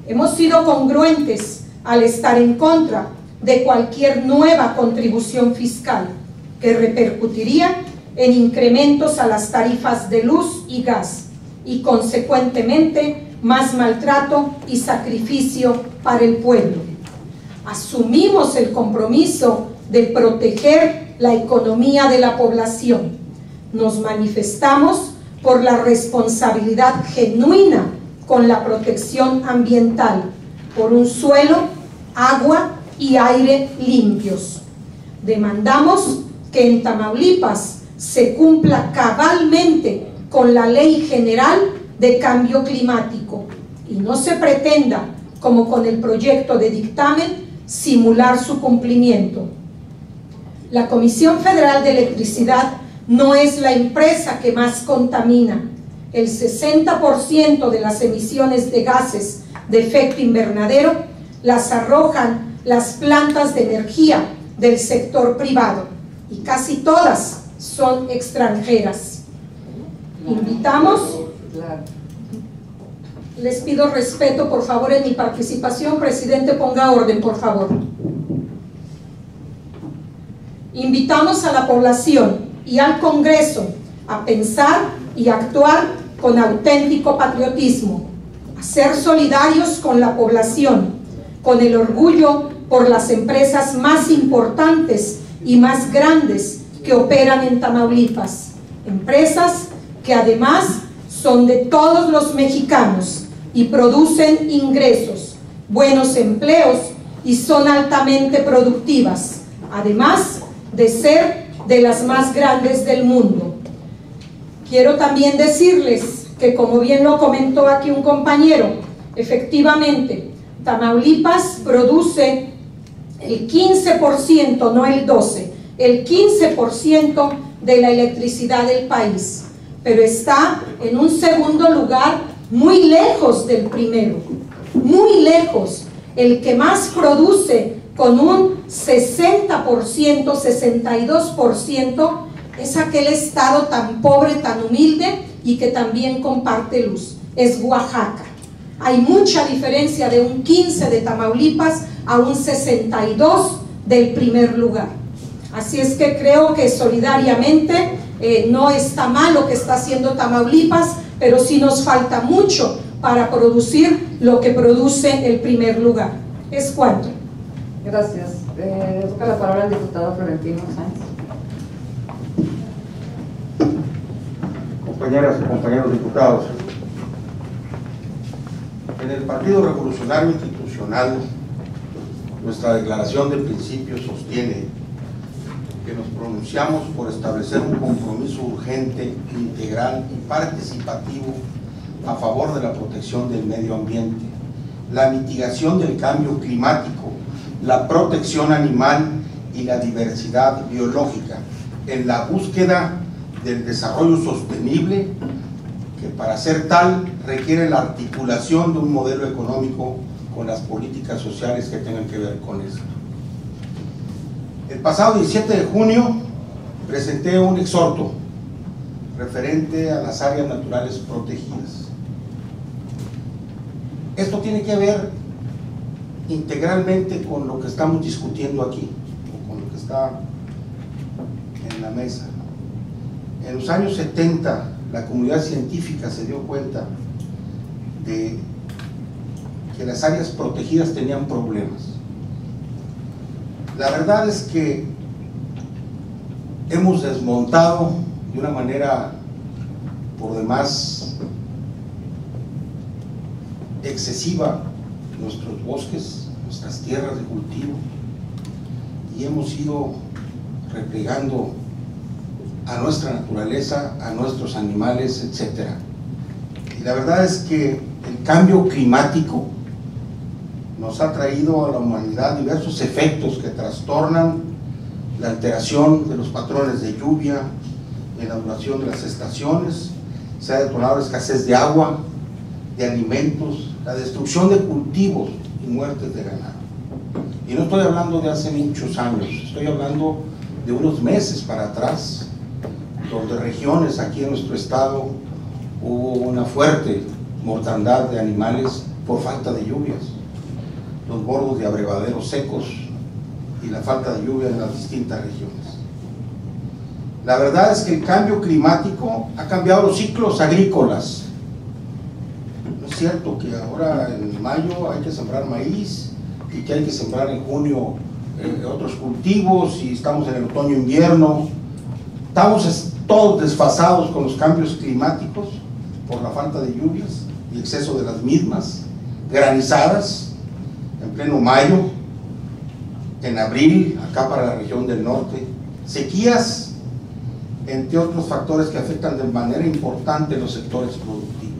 Hemos sido congruentes al estar en contra de cualquier nueva contribución fiscal que repercutiría en incrementos a las tarifas de luz y gas y consecuentemente más maltrato y sacrificio para el pueblo. Asumimos el compromiso de proteger la economía de la población. Nos manifestamos por la responsabilidad genuina con la protección ambiental, por un suelo, agua y aire limpios. Demandamos que en Tamaulipas se cumpla cabalmente con la Ley General de Cambio Climático y no se pretenda, como con el proyecto de dictamen, simular su cumplimiento. La Comisión Federal de Electricidad no es la empresa que más contamina. El 60% de las emisiones de gases de efecto invernadero las arrojan las plantas de energía del sector privado y casi todas son extranjeras. Invitamos, les pido respeto por favor en mi participación. Presidente, ponga orden por favor. Invitamos a la población y al Congreso a pensar y actuar con auténtico patriotismo, a ser solidarios con la población, con el orgullo por las empresas más importantes y más grandes que operan en Tamaulipas, empresas que además son de todos los mexicanos y producen ingresos, buenos empleos y son altamente productivas, además de ser de las más grandes del mundo. Quiero también decirles que, como bien lo comentó aquí un compañero, efectivamente, Tamaulipas produce el 15%, no el 12%, el 15% de la electricidad del país, pero está en un segundo lugar muy lejos del primero, muy lejos. El que más produce con un 60%, 62%, es aquel estado tan pobre, tan humilde y que también comparte luz, es Oaxaca. Hay mucha diferencia de un 15 de Tamaulipas a un 62 del primer lugar. Así es que creo que solidariamente no está mal lo que está haciendo Tamaulipas, pero sí nos falta mucho para producir lo que produce el primer lugar. ¿Es cuánto? Gracias. Toca la palabra al diputado Florentino Sáenz. Compañeras y compañeros diputados, en el Partido Revolucionario Institucional, nuestra declaración de principios sostiene que nos pronunciamos por establecer un compromiso urgente, integral y participativo a favor de la protección del medio ambiente, la mitigación del cambio climático, la protección animal y la diversidad biológica, en la búsqueda del desarrollo sostenible, que para ser tal requiere la articulación de un modelo económico con las políticas sociales que tengan que ver con esto. El pasado 17 de junio presenté un exhorto referente a las áreas naturales protegidas. Esto tiene que ver integralmente con lo que estamos discutiendo aquí, o con lo que está en la mesa. En los años 70, la comunidad científica se dio cuenta de que las áreas protegidas tenían problemas. La verdad es que hemos desmontado de una manera por demás excesiva nuestros bosques, nuestras tierras de cultivo, y hemos ido replegando a nuestra naturaleza, a nuestros animales, etc. Y la verdad es que el cambio climático nos ha traído a la humanidad diversos efectos que trastornan la alteración de los patrones de lluvia, en la duración de las estaciones, se ha detonado la escasez de agua, de alimentos, la destrucción de cultivos y muertes de ganado. Y no estoy hablando de hace muchos años, estoy hablando de unos meses para atrás, donde regiones aquí en nuestro estado hubo una fuerte mortandad de animales por falta de lluvias, los bordos de abrevaderos secos y la falta de lluvia en las distintas regiones. La verdad es que el cambio climático ha cambiado los ciclos agrícolas. No sé cierto que ahora en mayo hay que sembrar maíz y que hay que sembrar en junio otros cultivos, y estamos en el otoño-invierno. Estamos todos desfasados con los cambios climáticos por la falta de lluvias y exceso de las mismas, granizadas en pleno mayo, en abril, acá para la región del norte, sequías, entre otros factores que afectan de manera importante los sectores productivos.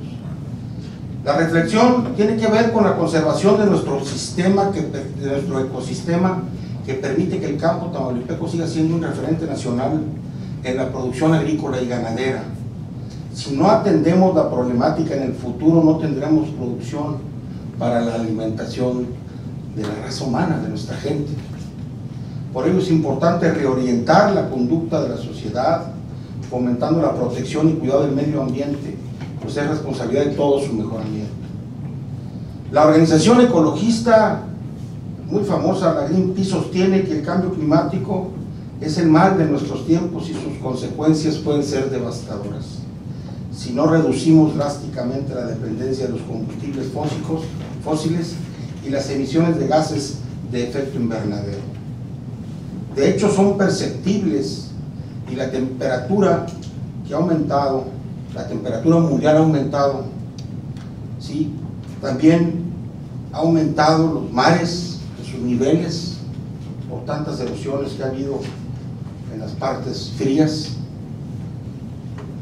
La reflexión tiene que ver con la conservación de nuestro sistema, de nuestro ecosistema, que permite que el campo tamaulipeco siga siendo un referente nacional en la producción agrícola y ganadera. Si no atendemos la problemática, en el futuro no tendremos producción para la alimentación de la raza humana, de nuestra gente. Por ello es importante reorientar la conducta de la sociedad, fomentando la protección y cuidado del medio ambiente, pues es responsabilidad de todos su mejoramiento. La organización ecologista muy famosa, la Greenpeace, sostiene que el cambio climático es el mal de nuestros tiempos y sus consecuencias pueden ser devastadoras si no reducimos drásticamente la dependencia de los combustibles fósiles y las emisiones de gases de efecto invernadero. De hecho, son perceptibles, y la temperatura que ha aumentado, la temperatura mundial ha aumentado, ¿sí? También ha aumentado los mares, sus niveles, por tantas erupciones que ha habido en las partes frías,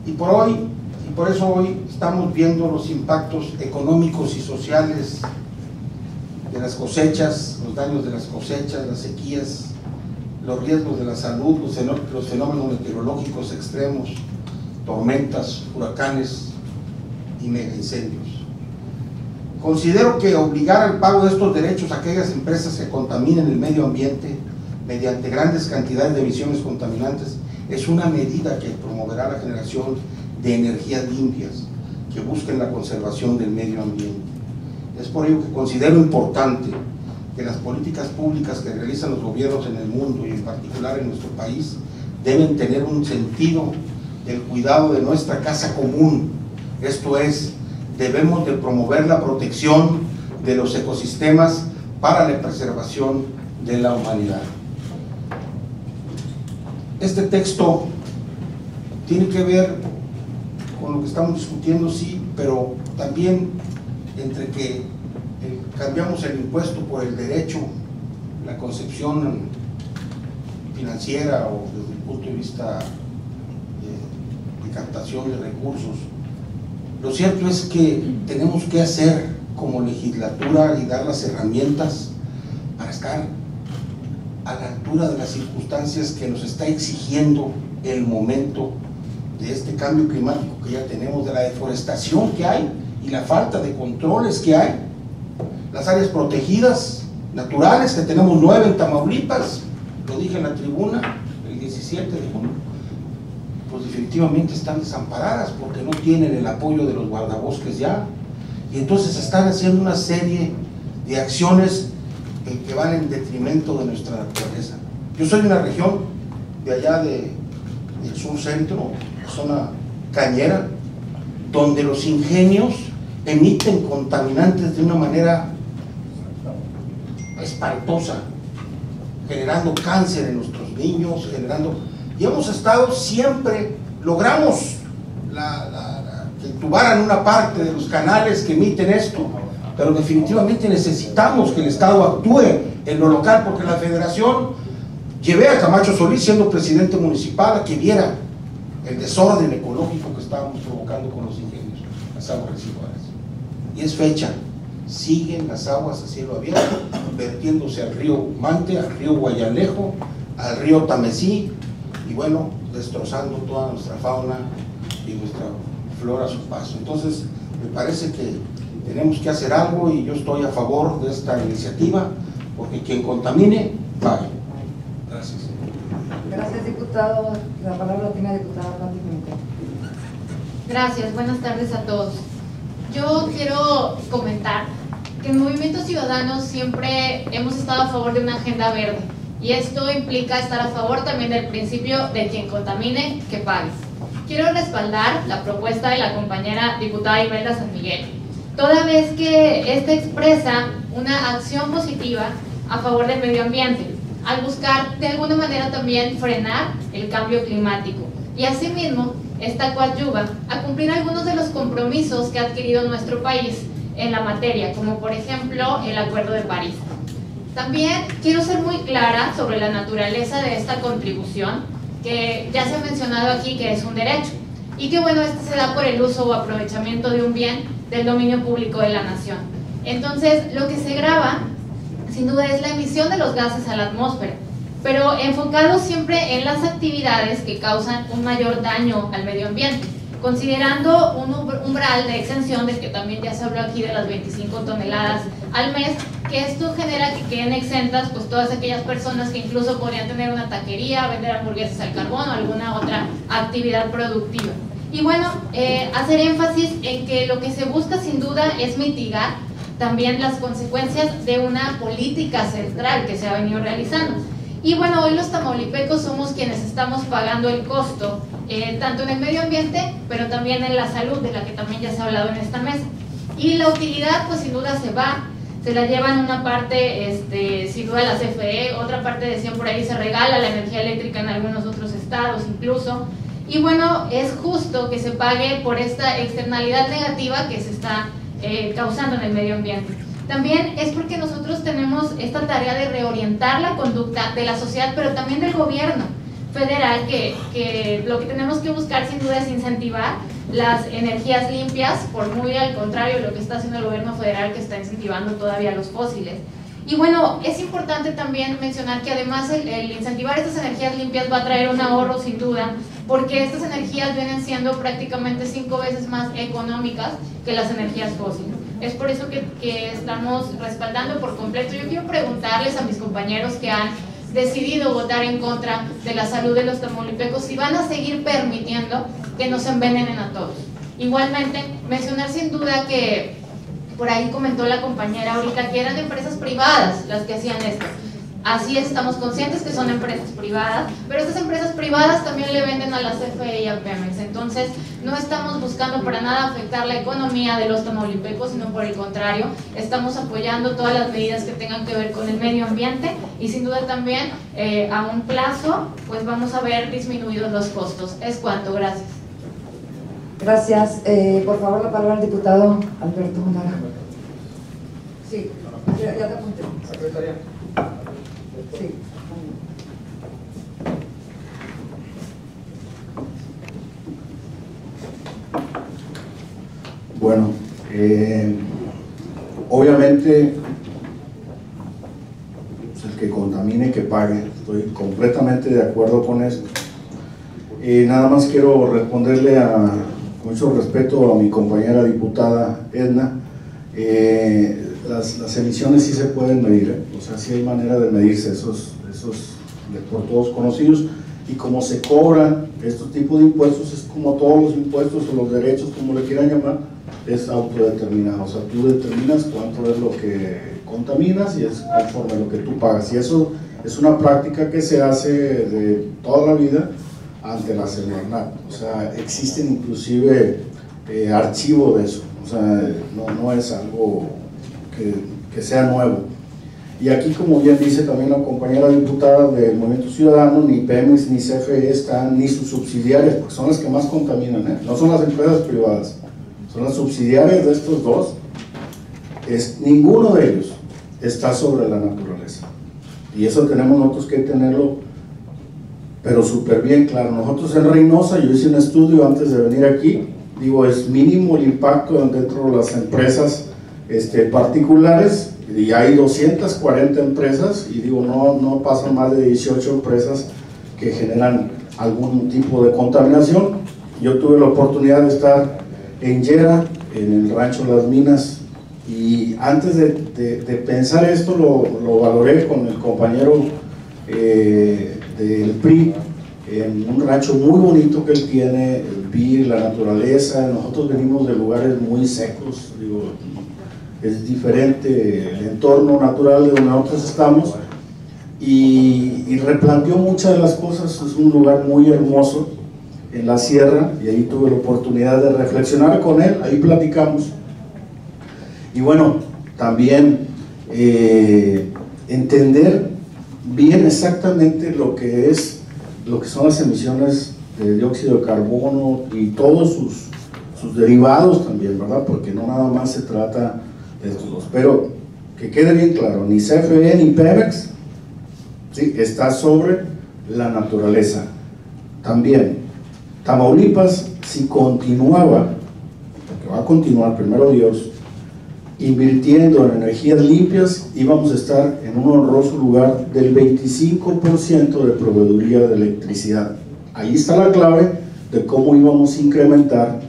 y por eso hoy estamos viendo los impactos económicos y sociales de las cosechas, los daños de las cosechas, las sequías, los riesgos de la salud, los fenómenos meteorológicos extremos, tormentas, huracanes y mega incendios. Considero que obligar al pago de estos derechos a aquellas empresas que contaminen el medio ambiente mediante grandes cantidades de emisiones contaminantes es una medida que promoverá la generación de energías limpias que busquen la conservación del medio ambiente. Es por ello que considero importante que las políticas públicas que realizan los gobiernos en el mundo y en particular en nuestro país deben tener un sentido del cuidado de nuestra casa común. Esto es, debemos de promover la protección de los ecosistemas para la preservación de la humanidad. Este texto tiene que ver con lo que estamos discutiendo, sí, pero también entre que cambiamos el impuesto por el derecho, la concepción financiera o desde el punto de vista de captación de recursos. Lo cierto es que tenemos que hacer como legislatura y dar las herramientas para estar a la altura de las circunstancias que nos está exigiendo el momento de este cambio climático que ya tenemos, de la deforestación que hay y la falta de controles que hay. Las áreas protegidas naturales, que tenemos 9 en Tamaulipas, lo dije en la tribuna el 17 de junio, pues definitivamente están desamparadas porque no tienen el apoyo de los guardabosques ya, y entonces están haciendo una serie de acciones que van en detrimento de nuestra naturaleza. Yo soy de una región de allá del sur centro, zona cañera, donde los ingenios emiten contaminantes de una manera espantosa, generando cáncer en nuestros niños, y hemos estado siempre, logramos que entubaran una parte de los canales que emiten esto, pero definitivamente necesitamos que el Estado actúe en lo local, porque la Federación, llevé a Camacho Solís, siendo presidente municipal, a que viera el desorden ecológico que estábamos provocando con los ingenios, las aguas residuales. Y es fecha, siguen las aguas a cielo abierto, vertiéndose al río Mante, al río Guayalejo, al río Tamesí, y bueno, destrozando toda nuestra fauna y nuestra flora a su paso. Entonces, me parece que tenemos que hacer algo, y yo estoy a favor de esta iniciativa, porque quien contamine, pague. Gracias. Gracias, diputado. La palabra tiene la diputada Pati Pimentel. Gracias, buenas tardes a todos. Yo quiero comentar que en Movimiento Ciudadano siempre hemos estado a favor de una agenda verde, y esto implica estar a favor también del principio de quien contamine, que pague. Quiero respaldar la propuesta de la compañera diputada Imelda San Miguel. toda vez que esta expresa una acción positiva a favor del medio ambiente, al buscar de alguna manera también frenar el cambio climático. Y asimismo, esta coadyuva a cumplir algunos de los compromisos que ha adquirido nuestro país en la materia, como por ejemplo el Acuerdo de París. También quiero ser muy clara sobre la naturaleza de esta contribución, que ya se ha mencionado aquí que es un derecho, y que bueno, este se da por el uso o aprovechamiento de un bien del dominio público de la nación. Entonces, lo que se grava, sin duda, es la emisión de los gases a la atmósfera, pero enfocado siempre en las actividades que causan un mayor daño al medio ambiente, considerando un umbral de exención del que también ya se habló aquí de las 25 toneladas al mes, que esto genera que queden exentas pues todas aquellas personas que incluso podrían tener una taquería, vender hamburguesas al carbón o alguna otra actividad productiva. Y bueno, hacer énfasis en que lo que se busca sin duda es mitigar también las consecuencias de una política central que se ha venido realizando. Y bueno, hoy los tamaulipecos somos quienes estamos pagando el costo, tanto en el medio ambiente, pero también en la salud, de la que también ya se ha hablado en esta mesa. Y la utilidad, pues sin duda se la llevan una parte, sin duda la CFE, otra parte decían por ahí se regala la energía eléctrica en algunos otros estados incluso. Y bueno, es justo que se pague por esta externalidad negativa que se está causando en el medio ambiente. También es porque nosotros tenemos esta tarea de reorientar la conducta de la sociedad, pero también del gobierno federal, que lo que tenemos que buscar sin duda es incentivar las energías limpias, por muy al contrario de lo que está haciendo el gobierno federal, que está incentivando todavía los fósiles. Y bueno, es importante también mencionar que además el incentivar estas energías limpias va a traer un ahorro sin duda, porque estas energías vienen siendo prácticamente 5 veces más económicas que las energías fósiles. Es por eso que estamos respaldando por completo. Yo quiero preguntarles a mis compañeros que han decidido votar en contra de la salud de los tamaulipecos si van a seguir permitiendo que nos envenenen a todos. Igualmente, mencionar sin duda que por ahí comentó la compañera ahorita que eran empresas privadas las que hacían esto. Así es, estamos conscientes que son empresas privadas, pero estas empresas privadas también le venden a la CFE y a Pemex. Entonces, no estamos buscando para nada afectar la economía de los tamaulipecos, sino por el contrario, estamos apoyando todas las medidas que tengan que ver con el medio ambiente y sin duda también a un plazo, pues vamos a ver disminuidos los costos. Es cuanto, gracias. Gracias. Por favor, la palabra al diputado Alberto Naranjo. Sí, ya te apunté. Secretaria. Sí. Bueno, obviamente pues el que contamine que pague, estoy completamente de acuerdo con esto. Nada más quiero responderle con mucho respeto a mi compañera diputada Edna. Las emisiones sí se pueden medir, o sea, sí hay manera de medirse, esos por todos conocidos, y como se cobran estos tipos de impuestos, es como todos los impuestos o los derechos, como le quieran llamar, es autodeterminado, o sea, tú determinas cuánto es lo que contaminas y es conforme a lo que tú pagas, y eso es una práctica que se hace de toda la vida ante la Semarnat, o sea, existen inclusive archivos de eso, o sea, no es algo que sea nuevo. Y aquí, como bien dice también la compañera diputada del Movimiento Ciudadano, ni Pemex ni CFE están, ni sus subsidiarias, porque son las que más contaminan, no son las empresas privadas, son las subsidiarias de estos dos. Ninguno de ellos está sobre la naturaleza. Y eso tenemos nosotros que tenerlo, pero súper bien claro. Nosotros en Reynosa, yo hice un estudio antes de venir aquí, digo, es mínimo el impacto dentro de las empresas particulares, y hay 240 empresas, y digo, no pasan más de 18 empresas que generan algún tipo de contaminación. Yo tuve la oportunidad de estar en Yera, en el rancho Las Minas, y antes de pensar esto lo valoré con el compañero del PRI, en un rancho muy bonito que él tiene, vi la naturaleza. Nosotros venimos de lugares muy secos, digo, es diferente el entorno natural de donde nosotros estamos, y replanteó muchas de las cosas. Es un lugar muy hermoso en la sierra, y ahí tuve la oportunidad de reflexionar con él, ahí platicamos, Y bueno, también entender bien exactamente lo que son las emisiones de dióxido de carbono y todos sus derivados también, ¿verdad? Porque no nada más se trata de estos dos. Pero que quede bien claro, ni CFE ni Pemex, ¿sí?, está sobre la naturaleza. También, Tamaulipas, si continuaba, porque va a continuar, primero Dios, invirtiendo en energías limpias, íbamos a estar en un honroso lugar del 25% de proveeduría de electricidad. Ahí está la clave de cómo íbamos a incrementar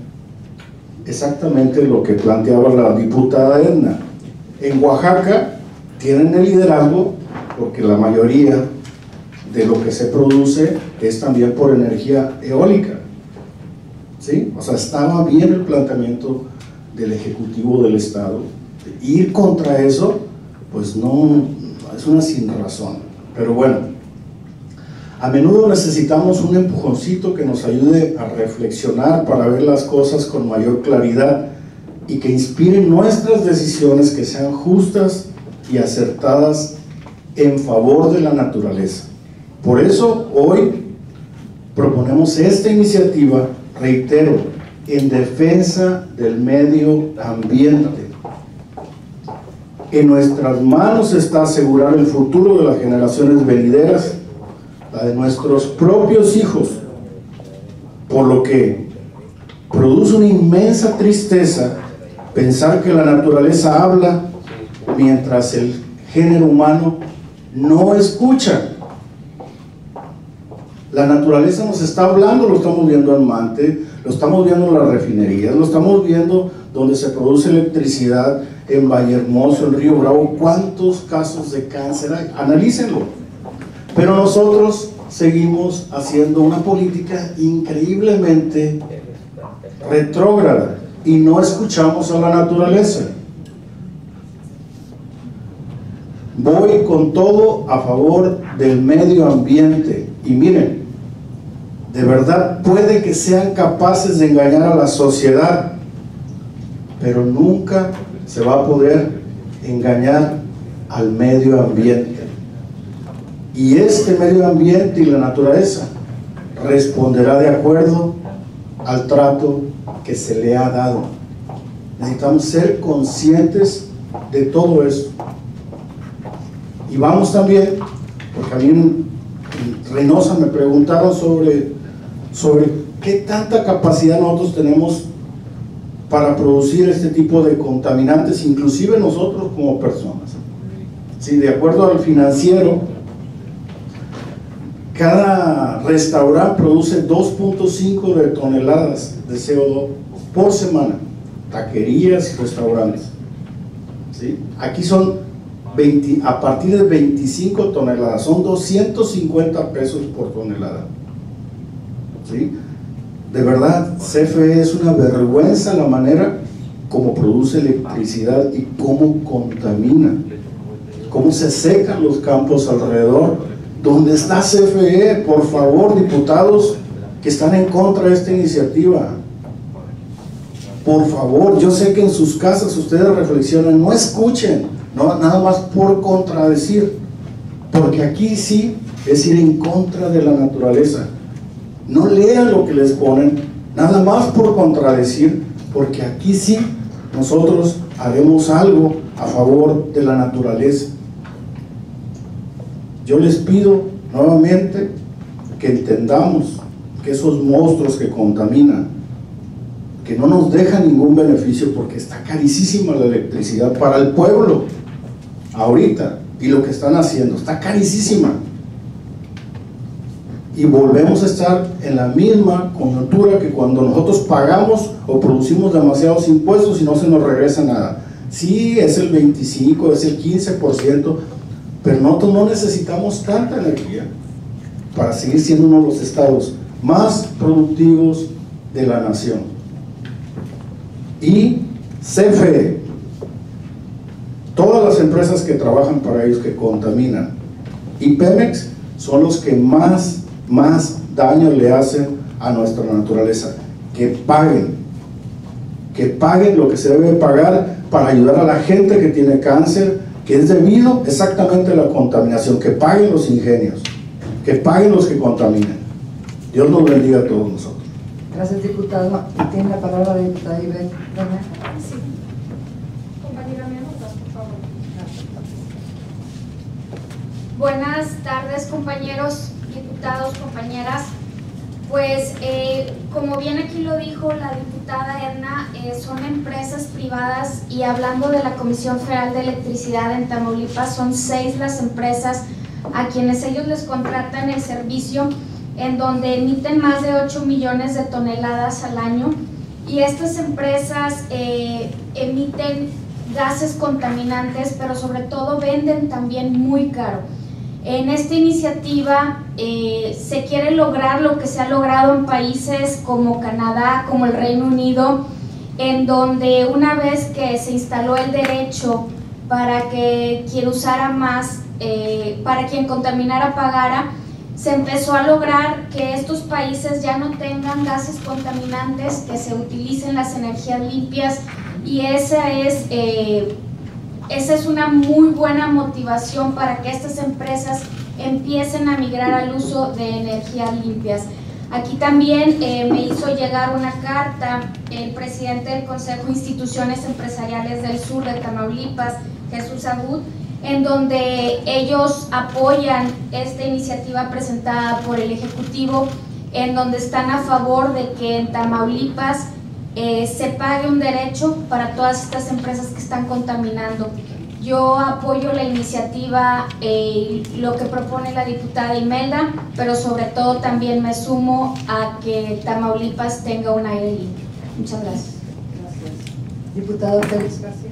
exactamente lo que planteaba la diputada Edna. En Oaxaca tienen el liderazgo porque la mayoría de lo que se produce es también por energía eólica, ¿sí? O sea, estaba bien el planteamiento del Ejecutivo del Estado. Ir contra eso, pues no, es una sin razón. Pero bueno, a menudo necesitamos un empujoncito que nos ayude a reflexionar para ver las cosas con mayor claridad y que inspiren nuestras decisiones que sean justas y acertadas en favor de la naturaleza. Por eso hoy proponemos esta iniciativa, reitero, en defensa del medio ambiente. En nuestras manos está asegurar el futuro de las generaciones venideras, la de nuestros propios hijos, por lo que produce una inmensa tristeza pensar que la naturaleza habla mientras el género humano no escucha. La naturaleza nos está hablando, lo estamos viendo en Mante, lo estamos viendo en las refinerías, lo estamos viendo donde se produce electricidad, en Vallehermoso, en Río Bravo. ¿Cuántos casos de cáncer hay? Analícenlo. Pero nosotros seguimos haciendo una política increíblemente retrógrada y no escuchamos a la naturaleza. Voy con todo a favor del medio ambiente y miren, de verdad puede que sean capaces de engañar a la sociedad, pero nunca se va a poder engañar al medio ambiente. Y este medio ambiente y la naturaleza responderá de acuerdo al trato que se le ha dado. Necesitamos ser conscientes de todo eso. Y vamos también, porque a mí en Reynosa me preguntaron sobre qué tanta capacidad nosotros tenemos para producir este tipo de contaminantes, inclusive nosotros como personas. Sí, de acuerdo al Financiero, cada restaurante produce 2.5 de toneladas de CO2 por semana, taquerías y restaurantes. ¿Sí? Aquí son a partir de 25 toneladas, son 250 pesos por tonelada. ¿Sí? De verdad, CFE es una vergüenza la manera como produce electricidad y cómo contamina, cómo se secan los campos alrededor. ¿Dónde está CFE? Por favor, diputados que están en contra de esta iniciativa, por favor, yo sé que en sus casas ustedes reflexionan, no escuchen, no, nada más por contradecir, porque aquí sí es ir en contra de la naturaleza. No lean lo que les ponen, nada más por contradecir, porque aquí sí nosotros haremos algo a favor de la naturaleza. Yo les pido nuevamente que entendamos que esos monstruos que contaminan, que no nos dejan ningún beneficio, porque está carísima la electricidad para el pueblo ahorita, y lo que están haciendo está carísima, y volvemos a estar en la misma coyuntura que cuando nosotros pagamos o producimos demasiados impuestos y no se nos regresa nada. Sí, es el 25, es el 15%, pero nosotros no necesitamos tanta energía para seguir siendo uno de los estados más productivos de la nación. Y CFE, todas las empresas que trabajan para ellos, que contaminan, y Pemex son los que más daño le hacen a nuestra naturaleza. Que paguen lo que se debe pagar, para ayudar a la gente que tiene cáncer, que es debido exactamente a la contaminación. Que paguen los ingenios, que paguen los que contaminan. Dios nos bendiga a todos nosotros. Gracias, diputado. Tiene la palabra la diputada Ivette. Sí. Compañera, ¿me anotas, por favor? Buenas tardes, compañeros, diputados, compañeras. Pues, como bien aquí lo dijo la diputada Edna, son empresas privadas, y hablando de la Comisión Federal de Electricidad en Tamaulipas, son 6 las empresas a quienes ellos les contratan el servicio, en donde emiten más de 8 millones de toneladas al año, y estas empresas emiten gases contaminantes, pero sobre todo venden también muy caro. En esta iniciativa se quiere lograr lo que se ha logrado en países como Canadá, como el Reino Unido, en donde una vez que se instaló el derecho para que quien usara más, para quien contaminara pagara, se empezó a lograr que estos países ya no tengan gases contaminantes, que se utilicen las energías limpias, y esa es una muy buena motivación para que estas empresas empiecen a migrar al uso de energías limpias. Aquí también me hizo llegar una carta el presidente del Consejo de Instituciones Empresariales del Sur de Tamaulipas, Jesús Abud, en donde ellos apoyan esta iniciativa presentada por el Ejecutivo, en donde están a favor de que en Tamaulipas se pague un derecho para todas estas empresas que están contaminando. Yo apoyo la iniciativa, lo que propone la diputada Imelda, pero sobre todo también me sumo a que Tamaulipas tenga un aire limpio. Muchas gracias. Gracias. Diputado Félix García.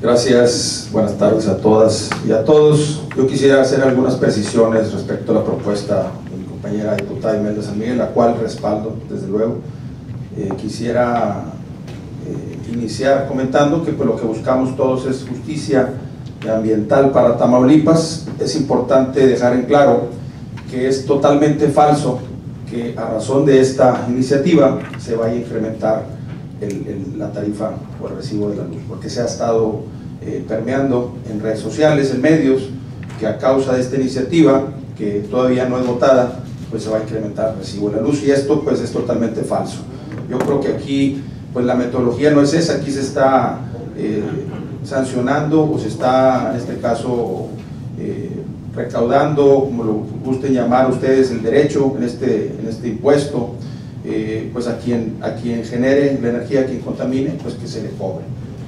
Gracias, buenas tardes a todas y a todos. Yo quisiera hacer algunas precisiones respecto a la propuesta de mi compañera diputada Imelda San Miguel, la cual respaldo, desde luego. Quisiera iniciar comentando que pues, lo que buscamos todos es justicia ambiental para Tamaulipas. Es importante dejar en claro que es totalmente falso que a razón de esta iniciativa se vaya a incrementar la tarifa o el recibo de la luz, porque se ha estado permeando en redes sociales, en medios, que a causa de esta iniciativa, que todavía no es votada, pues se va a incrementar el recibo de la luz, y esto pues es totalmente falso. Yo creo que aquí pues la metodología no es esa, aquí se está sancionando o se está en este caso recaudando, como lo gusten llamar ustedes, el derecho en este impuesto, pues a quien genere la energía, a quien contamine, pues que se le cobre,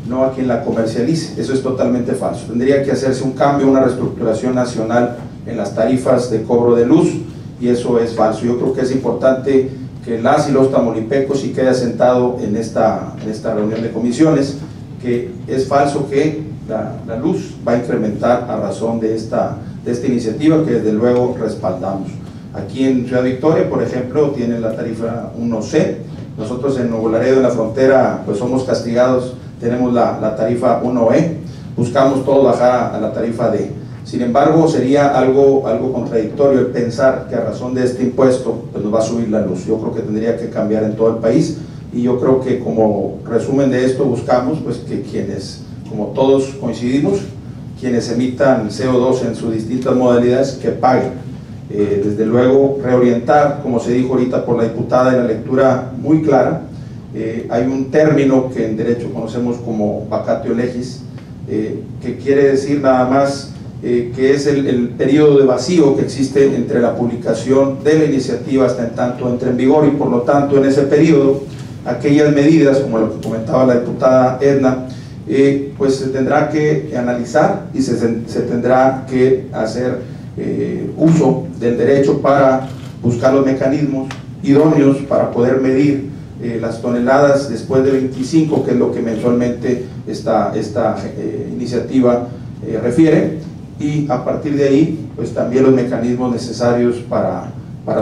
no a quien la comercialice. Eso es totalmente falso. Tendría que hacerse un cambio, una reestructuración nacional en las tarifas de cobro de luz, y eso es falso. Yo creo que es importante que las y los tamaulipecos, y quede asentado en esta reunión de comisiones, que es falso que la luz va a incrementar a razón de esta iniciativa, que desde luego respaldamos. Aquí en Ciudad Victoria, por ejemplo, tienen la tarifa 1C. Nosotros en Nuevo Laredo, en la frontera, pues somos castigados, tenemos la tarifa 1E. Buscamos todo bajar a la tarifa D. Sin embargo, sería algo contradictorio el pensar que a razón de este impuesto pues nos va a subir la luz. Yo creo que tendría que cambiar en todo el país, y yo creo que como resumen de esto buscamos pues que quienes, como todos coincidimos, quienes emitan CO2 en sus distintas modalidades, que paguen. Desde luego reorientar, como se dijo ahorita por la diputada en la lectura muy clara, hay un término que en derecho conocemos como vacatio legis, que quiere decir nada más que es el periodo de vacío que existe entre la publicación de la iniciativa hasta en tanto entre en vigor, y por lo tanto en ese periodo aquellas medidas, como lo que comentaba la diputada Edna, pues se tendrá que analizar y se tendrá que hacer uso del derecho para buscar los mecanismos idóneos para poder medir las toneladas después de 25, que es lo que mensualmente esta iniciativa refiere, y a partir de ahí pues también los mecanismos necesarios para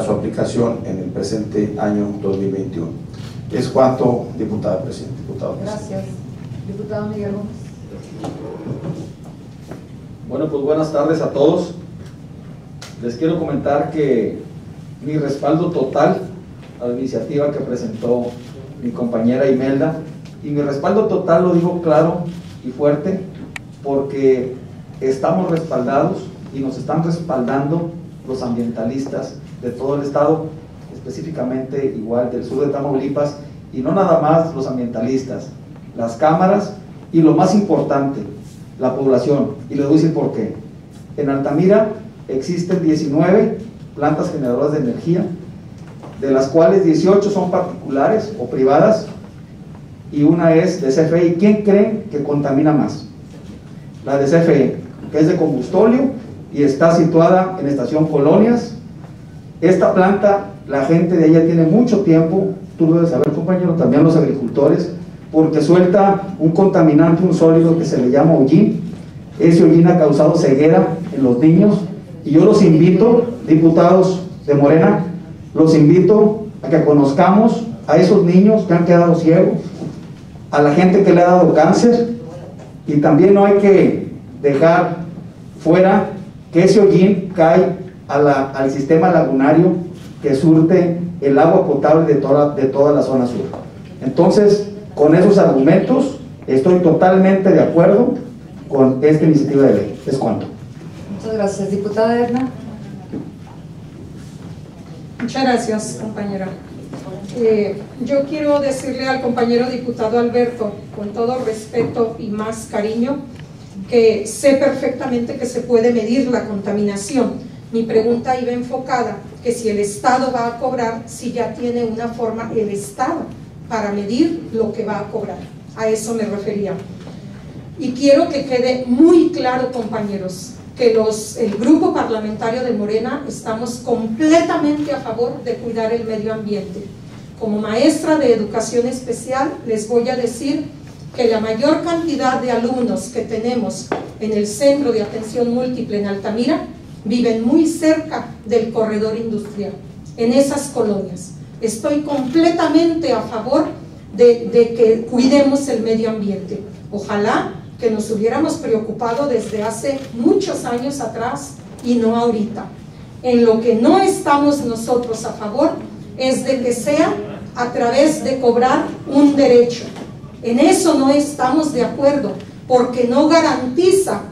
su aplicación en el presente año 2021. Es cuanto, diputada presidenta. Gracias. Diputado Miguel Gómez. Bueno, pues buenas tardes a todos. Les quiero comentar que mi respaldo total a la iniciativa que presentó mi compañera Imelda, Y mi respaldo total lo digo claro y fuerte porque estamos respaldados y nos están respaldando los ambientalistas de todo el estado, específicamente igual del sur de Tamaulipas, y no nada más los ambientalistas, las cámaras y lo más importante, la población. Y les voy a decir por qué. En Altamira existen 19 plantas generadoras de energía, de las cuales 18 son particulares o privadas y una es de CFE. ¿Quién creen que contamina más? La de CFE, que es de combustóleo y está situada en Estación Colonias. Esta planta, la gente de ella tiene mucho tiempo, tú debes saber, compañero, también los agricultores, porque suelta un contaminante, un sólido que se le llama hollín. Ese hollín ha causado ceguera en los niños, y yo los invito, diputados de Morena, los invito a que conozcamos a esos niños que han quedado ciegos, a la gente que le ha dado cáncer, y también no hay que dejar fuera que ese hollín cae al sistema lagunario que surte el agua potable de toda la zona sur. Entonces, con esos argumentos, estoy totalmente de acuerdo con esta iniciativa de ley. Es cuanto. Muchas gracias. Diputada Edna. Muchas gracias, compañera. Yo quiero decirle al compañero diputado Alberto, con todo respeto y más cariño, que sé perfectamente que se puede medir la contaminación. Mi pregunta iba enfocada que si el Estado va a cobrar, si ya tiene una forma el Estado para medir lo que va a cobrar. A eso me refería. Y quiero que quede muy claro, compañeros, que el grupo parlamentario de Morena estamos completamente a favor de cuidar el medio ambiente. Como maestra de educación especial, les voy a decir que la mayor cantidad de alumnos que tenemos en el Centro de Atención Múltiple en Altamira viven muy cerca del corredor industrial, en esas colonias. Estoy completamente a favor de que cuidemos el medio ambiente. Ojalá que nos hubiéramos preocupado desde hace muchos años atrás y no ahorita. En lo que no estamos nosotros a favor es de que sea a través de cobrar un derecho. En eso no estamos de acuerdo, porque no garantiza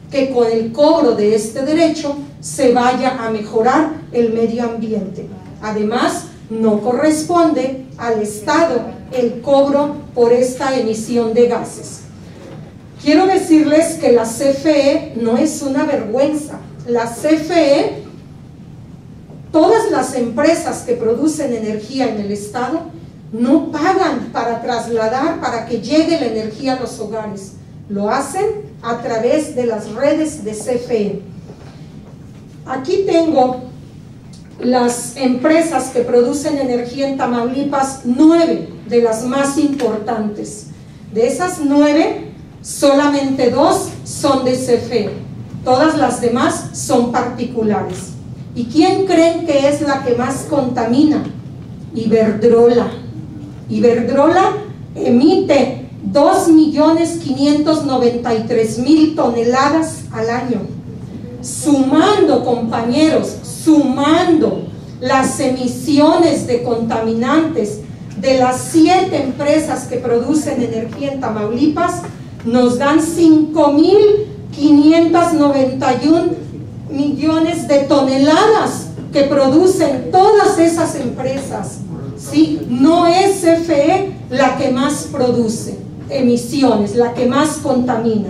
que con el cobro de este derecho se vaya a mejorar el medio ambiente. Además, no corresponde al Estado el cobro por esta emisión de gases. Quiero decirles que la CFE no es una vergüenza. La CFE, todas las empresas que producen energía en el Estado no pagan para trasladar, para que llegue la energía a los hogares. Lo hacen a través de las redes de CFE. Aquí tengo las empresas que producen energía en Tamaulipas, 9 de las más importantes. De esas 9, solamente 2 son de CFE. Todas las demás son particulares. ¿Y quién creen que es la que más contamina? Iberdrola. Iberdrola emite 2.593.000 toneladas al año. Sumando, compañeros, sumando las emisiones de contaminantes de las 7 empresas que producen energía en Tamaulipas, nos dan 5.591 millones de toneladas que producen todas esas empresas. ¿Sí? No es CFE la que más produce emisiones, la que más contamina.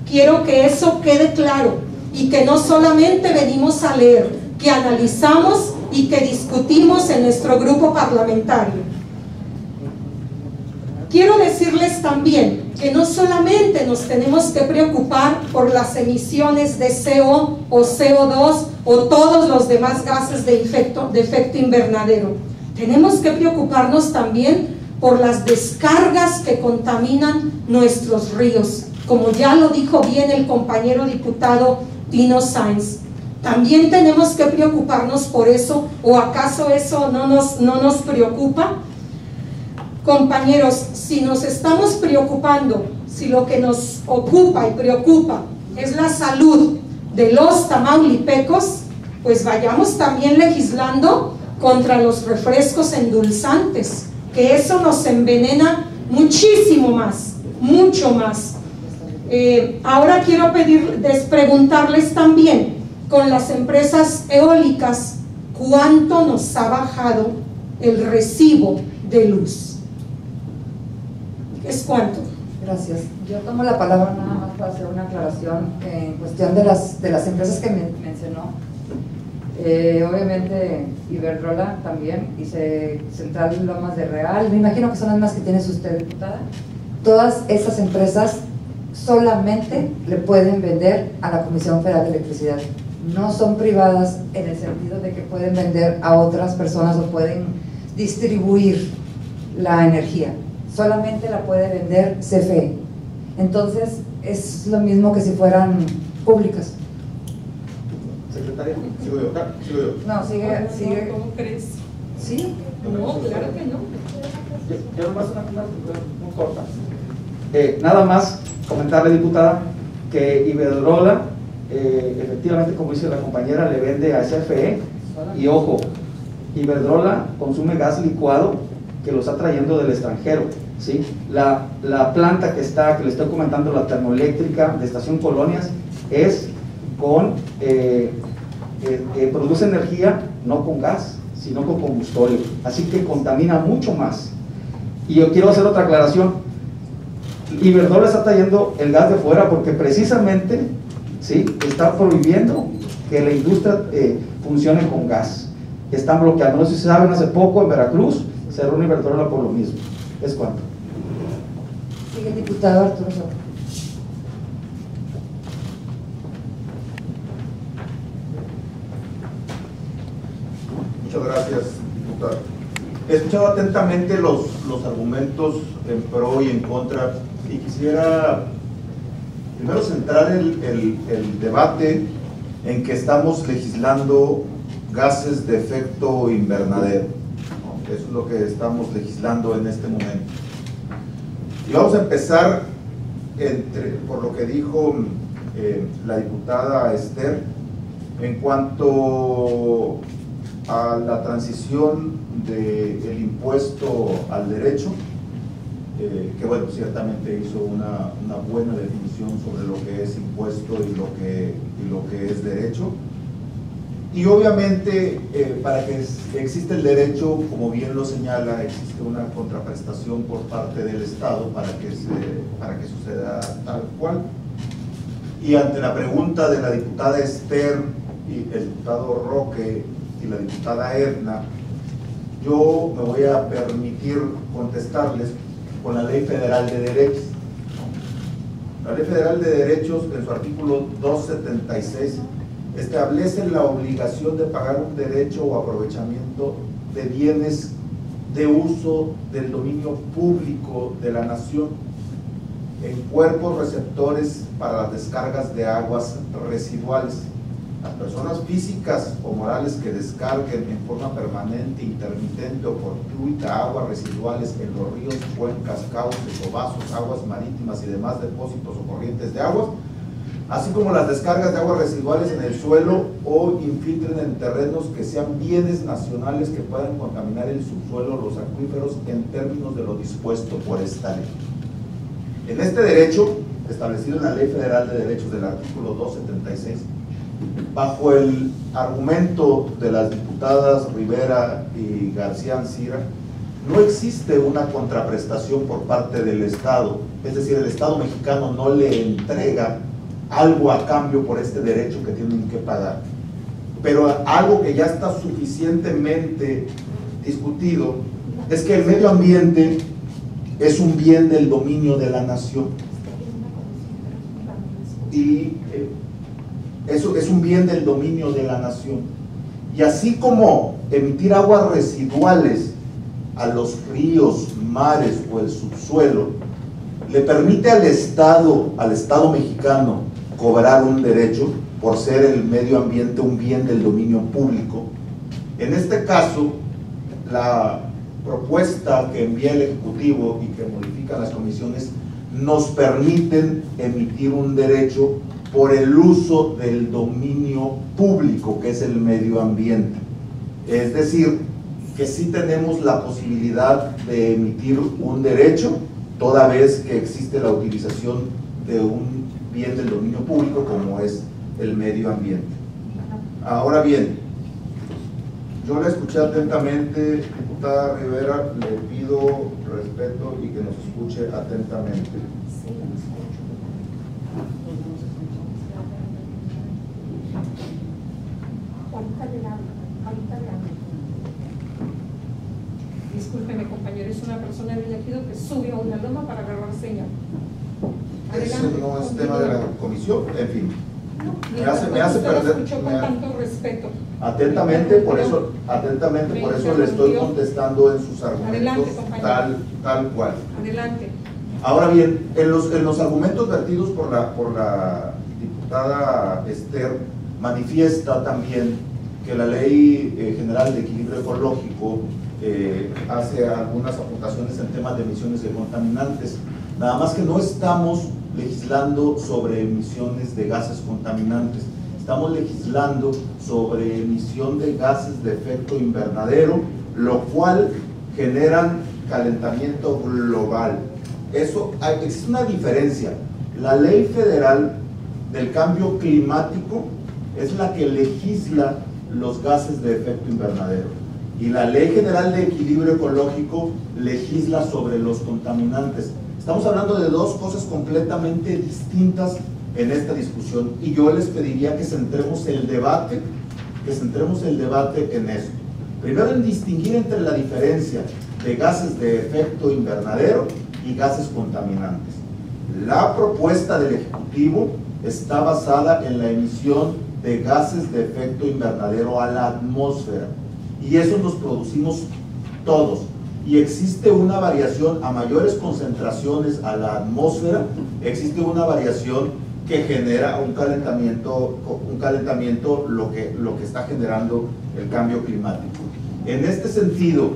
Quiero que eso quede claro y que no solamente venimos a leer, que analizamos y que discutimos en nuestro grupo parlamentario. Quiero decirles también que no solamente nos tenemos que preocupar por las emisiones de CO o CO2 o todos los demás gases de efecto invernadero. Tenemos que preocuparnos también por las descargas que contaminan nuestros ríos, como ya lo dijo bien el compañero diputado Tino Sáenz. También tenemos que preocuparnos por eso, ¿o acaso eso no nos preocupa? Compañeros, si nos estamos preocupando, si lo que nos ocupa y preocupa es la salud de los tamaulipecos, pues vayamos también legislando contra los refrescos endulzantes, que eso nos envenena muchísimo más, mucho más. Ahora quiero preguntarles también, con las empresas eólicas, ¿cuánto nos ha bajado el recibo de luz? ¿Es cuánto? Gracias. Yo tomo la palabra nada más para hacer una aclaración en cuestión de las empresas que mencionó. Obviamente Iberdrola también, y Central Lomas de Real, me imagino que son las más que tiene usted, diputada. Todas esas empresas solamente le pueden vender a la Comisión Federal de Electricidad. No son privadas en el sentido de que pueden vender a otras personas o pueden distribuir la energía. Solamente la puede vender CFE. Entonces es lo mismo que si fueran públicas. Secretaria, sigo yo. No, sigue. ¿Cómo crees? ¿Sí? No, claro que no. Yo nomás una muy corta. Nada más comentarle, diputada, que Iberdrola, efectivamente, como dice la compañera, le vende a CFE, y ojo, Iberdrola consume gas licuado que lo está trayendo del extranjero, ¿sí? La planta que le estoy comentando, la termoeléctrica de Estación Colonias, es con, produce energía no con gas, sino con combustible, así que contamina mucho más. Y yo quiero hacer otra aclaración: Iberdrola está trayendo el gas de fuera porque precisamente, ¿sí?, está prohibiendo que la industria funcione con gas. Están bloqueando. No sé si saben, hace poco en Veracruz cerró una Iberdrola por lo mismo. ¿Es cuánto? Sigue el diputado Arturo Soto. Muchas gracias, diputado. He escuchado atentamente los argumentos en pro y en contra, y quisiera primero centrar el debate en que estamos legislando gases de efecto invernadero, ¿no? Eso es lo que estamos legislando en este momento. Y vamos a empezar por lo que dijo la diputada Esther en cuanto a la transición del impuesto al derecho, que bueno, ciertamente hizo una buena definición sobre lo que es impuesto y lo que es derecho. Y obviamente para que exista el derecho, como bien lo señala, existe una contraprestación por parte del Estado para que suceda tal cual. Y ante la pregunta de la diputada Esther y el diputado Roque y la diputada Edna, yo me voy a permitir contestarles con la Ley Federal de Derechos. La Ley Federal de Derechos, en su artículo 276, establece la obligación de pagar un derecho o aprovechamiento de bienes de uso del dominio público de la nación en cuerpos receptores para las descargas de aguas residuales. Las personas físicas o morales que descarguen en forma permanente, intermitente o fortuita aguas residuales en los ríos, cuencas, cauces o vasos, aguas marítimas y demás depósitos o corrientes de aguas, así como las descargas de aguas residuales en el suelo o infiltren en terrenos que sean bienes nacionales que puedan contaminar el subsuelo o los acuíferos en términos de lo dispuesto por esta ley. En este derecho, establecido en la Ley Federal de Derechos del artículo 276, bajo el argumento de las diputadas Rivera y García Ancira, no existe una contraprestación por parte del Estado, es decir, el Estado mexicano no le entrega algo a cambio por este derecho que tienen que pagar. Pero algo que ya está suficientemente discutido es que el medio ambiente es un bien del dominio de la nación. Y eso es un bien del dominio de la nación. Y así como emitir aguas residuales a los ríos, mares o el subsuelo le permite al Estado mexicano cobrar un derecho por ser el medio ambiente un bien del dominio público, en este caso la propuesta que envía el Ejecutivo y que modifican las comisiones nos permiten emitir un derecho por el uso del dominio público, que es el medio ambiente. Es decir, que sí tenemos la posibilidad de emitir un derecho toda vez que existe la utilización de un bien del dominio público como es el medio ambiente. Ahora bien, yo la escuché atentamente, diputada Rivera, le pido respeto y que nos escuche atentamente. Discúlpeme, compañero, es una persona del ejido que sube a una loma para agarrar señal. Eso no es tema de la comisión, en fin. No, me hace perder. Escuchó con tanto respeto. Atentamente, por eso le estoy contestando en sus argumentos tal cual. Adelante. Ahora bien, en los argumentos vertidos por la diputada Esther, manifiesta también que la Ley General de Equilibrio Ecológico hace algunas aportaciones en temas de emisiones de contaminantes. Nada más que no estamos legislando sobre emisiones de gases contaminantes, estamos legislando sobre emisión de gases de efecto invernadero, lo cual generan calentamiento global. Existe una diferencia. La Ley Federal del Cambio Climático es la que legisla los gases de efecto invernadero, y la Ley General de Equilibrio Ecológico legisla sobre los contaminantes. Estamos hablando de dos cosas completamente distintas en esta discusión, y yo les pediría que centremos el debate en esto. Primero, en distinguir entre la diferencia de gases de efecto invernadero y gases contaminantes. La propuesta del Ejecutivo está basada en la emisión de gases de efecto invernadero a la atmósfera, y eso nos producimos todos. Y existe una variación a mayores concentraciones a la atmósfera, existe una variación que genera un calentamiento lo que está generando el cambio climático. En este sentido,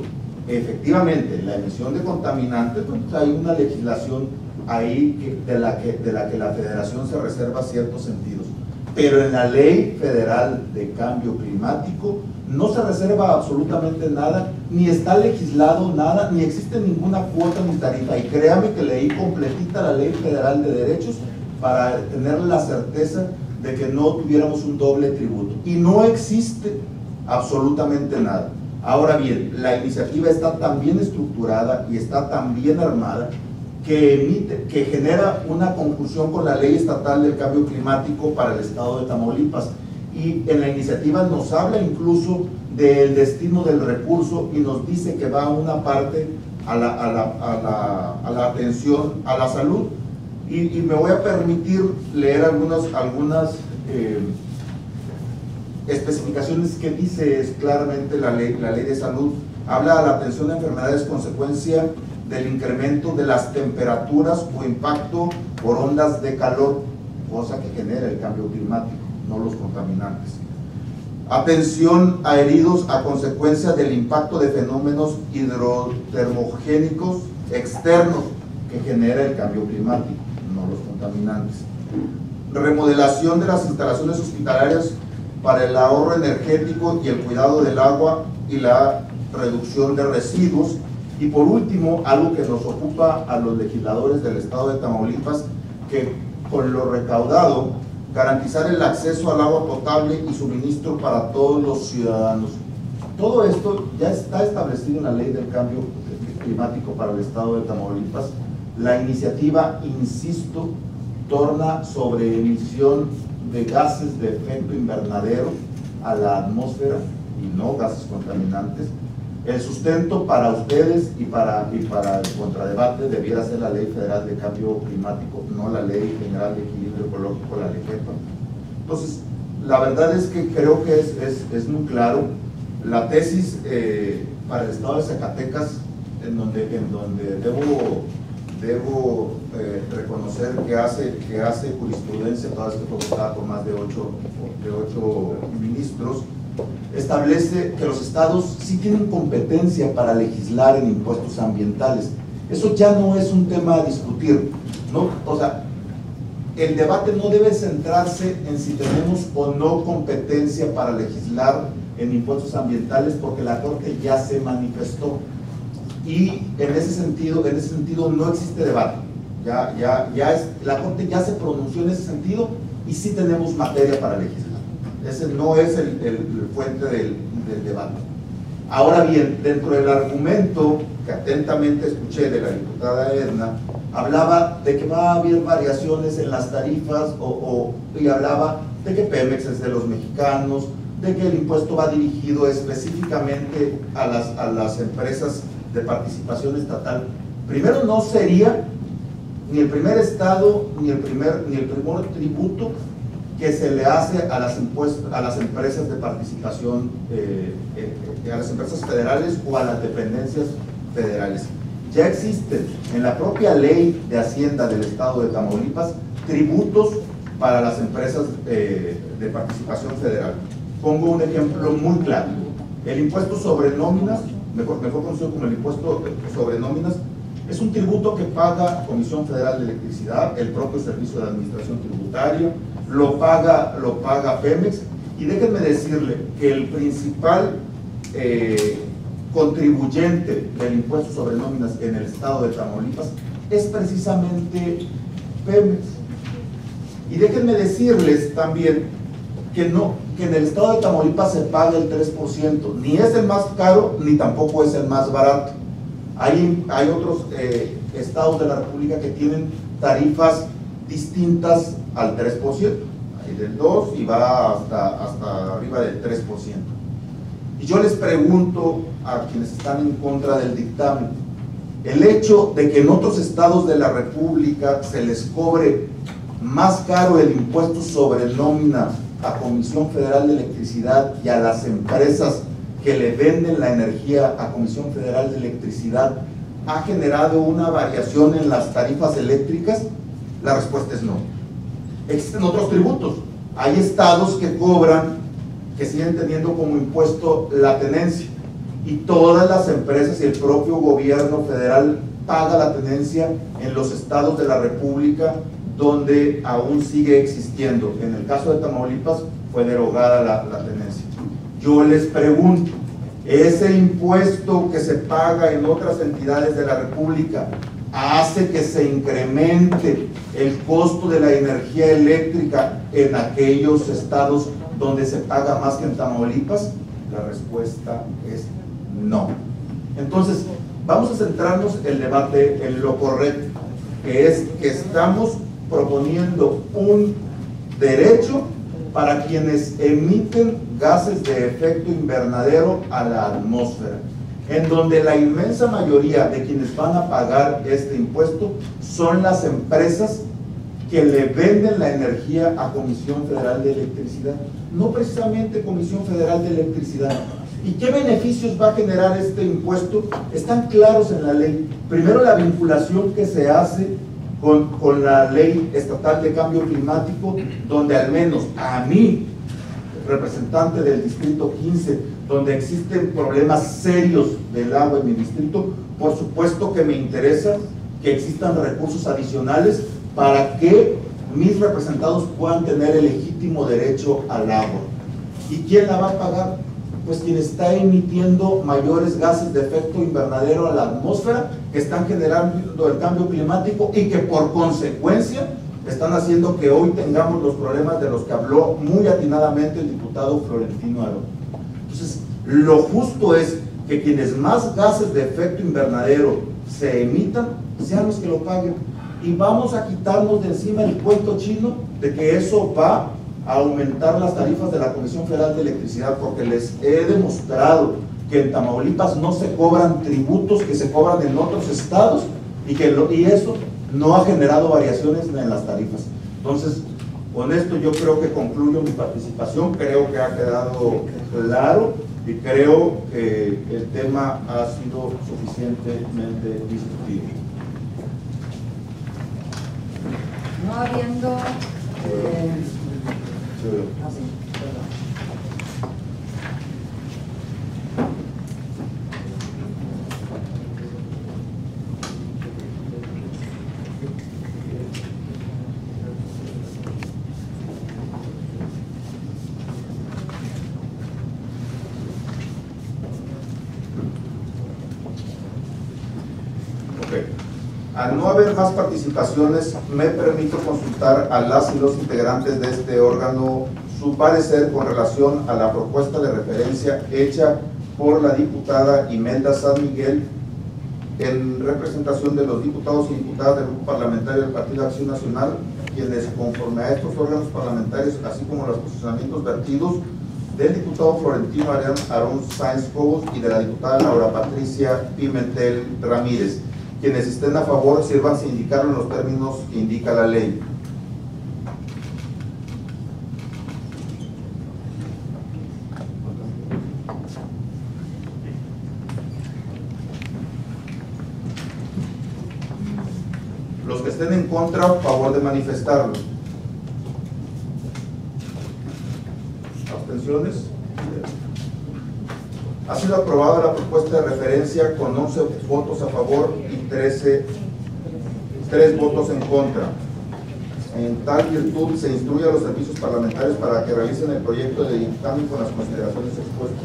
efectivamente, la emisión de contaminantes, pues hay una legislación ahí de la que la Federación se reserva ciertos sentidos, pero en la Ley Federal de Cambio Climático no se reserva absolutamente nada, ni está legislado nada, ni existe ninguna cuota ni tarifa. Y créame que leí completita la Ley Federal de Derechos para tener la certeza de que no tuviéramos un doble tributo. Y no existe absolutamente nada. Ahora bien, la iniciativa está tan bien estructurada y está tan bien armada que genera una conjunción con la Ley Estatal del Cambio Climático para el estado de Tamaulipas. Y en la iniciativa nos habla incluso del destino del recurso y nos dice que va una parte a la atención a la salud. Y me voy a permitir leer algunas especificaciones que dice claramente la ley de salud. Habla de la atención a enfermedades consecuencia del incremento de las temperaturas o impacto por ondas de calor, cosa que genera el cambio climático, no los contaminantes. Atención a heridos a consecuencia del impacto de fenómenos hidrotermogénicos externos que genera el cambio climático, no los contaminantes. Remodelación de las instalaciones hospitalarias para el ahorro energético y el cuidado del agua y la reducción de residuos. Y por último, algo que nos ocupa a los legisladores del estado de Tamaulipas, que con lo recaudado garantizar el acceso al agua potable y suministro para todos los ciudadanos. Todo esto ya está establecido en la Ley del Cambio Climático para el estado de Tamaulipas. La iniciativa, insisto, torna sobre emisión de gases de efecto invernadero a la atmósfera y no gases contaminantes. El sustento para ustedes y para el contradebate debiera ser la Ley Federal de Cambio Climático, no la Ley General de Equilibrio Ecológico, la LEGEPA. Entonces, la verdad es que creo que es muy claro. La tesis para el estado de Zacatecas, en donde debo reconocer que hace jurisprudencia, toda vez que fue votada por más de ocho ministros, establece que los estados sí tienen competencia para legislar en impuestos ambientales. Eso ya no es un tema a discutir, ¿no? O sea, el debate no debe centrarse en si tenemos o no competencia para legislar en impuestos ambientales, porque la Corte ya se manifestó. y en ese sentido no existe debate. La Corte ya se pronunció en ese sentido y sí tenemos materia para legislar. Ese no es el fuente del debate. Ahora bien, dentro del argumento que atentamente escuché de la diputada Edna, hablaba de que va a haber variaciones en las tarifas y hablaba de que Pemex es de los mexicanos, de que el impuesto va dirigido específicamente a las empresas de participación estatal. Primero, no sería ni el primer estado ni el primer tributo que se le hace a las empresas de participación, a las empresas federales o a las dependencias federales. Ya existen en la propia ley de Hacienda del estado de Tamaulipas tributos para las empresas de participación federal. Pongo un ejemplo muy claro. El impuesto sobre nóminas, mejor conocido como el impuesto sobre nóminas, es un tributo que paga Comisión Federal de Electricidad, el propio Servicio de Administración Tributaria, lo paga Pemex, y déjenme decirle que el principal contribuyente del impuesto sobre nóminas en el estado de Tamaulipas es precisamente Pemex. Y déjenme decirles también que en el estado de Tamaulipas se paga el 3%, ni es el más caro ni tampoco es el más barato. Hay otros estados de la República que tienen tarifas distintas al 3%, hay del 2% y va hasta arriba del 3%. Y yo les pregunto a quienes están en contra del dictamen, el hecho de que en otros estados de la República se les cobre más caro el impuesto sobre nómina a Comisión Federal de Electricidad y a las empresas que le venden la energía a Comisión Federal de Electricidad, ¿ha generado una variación en las tarifas eléctricas? La respuesta es no. Existen otros tributos. Hay estados que cobran, que siguen teniendo como impuesto la tenencia, y todas las empresas y el propio gobierno federal paga la tenencia en los estados de la República donde aún sigue existiendo. En el caso de Tamaulipas fue derogada la tenencia. Yo les pregunto, ¿ese impuesto que se paga en otras entidades de la República hace que se incremente el costo de la energía eléctrica en aquellos estados donde se paga más que en Tamaulipas? La respuesta es no. Entonces, vamos a centrarnos el debate en lo correcto, que es que estamos proponiendo un derecho para quienes emiten gases de efecto invernadero a la atmósfera, en donde la inmensa mayoría de quienes van a pagar este impuesto son las empresas que le venden la energía a Comisión Federal de Electricidad, no precisamente Comisión Federal de Electricidad. ¿Y qué beneficios va a generar este impuesto? Están claros en la ley. Primero, la vinculación que se hace con la ley estatal de cambio climático, donde al menos a mí, representante del distrito 15, donde existen problemas serios del agua en mi distrito, por supuesto que me interesa que existan recursos adicionales para que mis representados puedan tener el legítimo derecho al agua. ¿Y quién la va a pagar? Pues quien está emitiendo mayores gases de efecto invernadero a la atmósfera, que están generando el cambio climático y que por consecuencia están haciendo que hoy tengamos los problemas de los que habló muy atinadamente el diputado Florentino Aarón. Entonces, lo justo es que quienes más gases de efecto invernadero se emitan, sean los que lo paguen. Y vamos a quitarnos de encima el cuento chino de que eso va a aumentar las tarifas de la Comisión Federal de Electricidad, porque les he demostrado que en Tamaulipas no se cobran tributos que se cobran en otros estados y eso no ha generado variaciones en las tarifas. Entonces, con esto yo creo que concluyo mi participación, creo que ha quedado claro y creo que el tema ha sido suficientemente discutido. No habiendo... Al no haber más participaciones, me permito consultar a las y los integrantes de este órgano su parecer con relación a la propuesta de referencia hecha por la diputada Imelda San Miguel en representación de los diputados y diputadas del Grupo Parlamentario del Partido Acción Nacional, quienes conforme a estos órganos parlamentarios, así como los posicionamientos vertidos del diputado Florentino Aarón Sáenz Cobos y de la diputada Laura Patricia Pimentel Ramírez, quienes estén a favor sírvanse a indicarlo en los términos que indica la ley. Los que estén en contra, favor de manifestarlo. ¿Abstenciones? Ha sido aprobada la propuesta de referencia con 11 votos a favor y 3 votos en contra. En tal virtud se instruye a los servicios parlamentarios para que realicen el proyecto de dictamen con las consideraciones expuestas.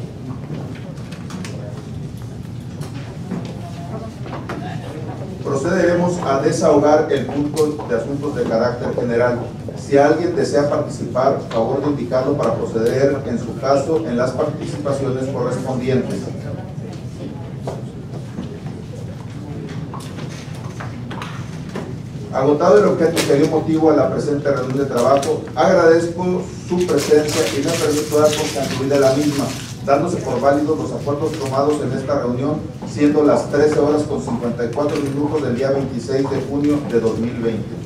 Procederemos a desahogar el punto de asuntos de carácter general. Si alguien desea participar, favor de indicarlo para proceder, en su caso, en las participaciones correspondientes. Agotado el objeto que dio motivo a la presente reunión de trabajo, agradezco su presencia y me permito dar por concluida la misma, dándose por válidos los acuerdos tomados en esta reunión, siendo las 13 horas con 54 minutos del día 26 de junio de 2020.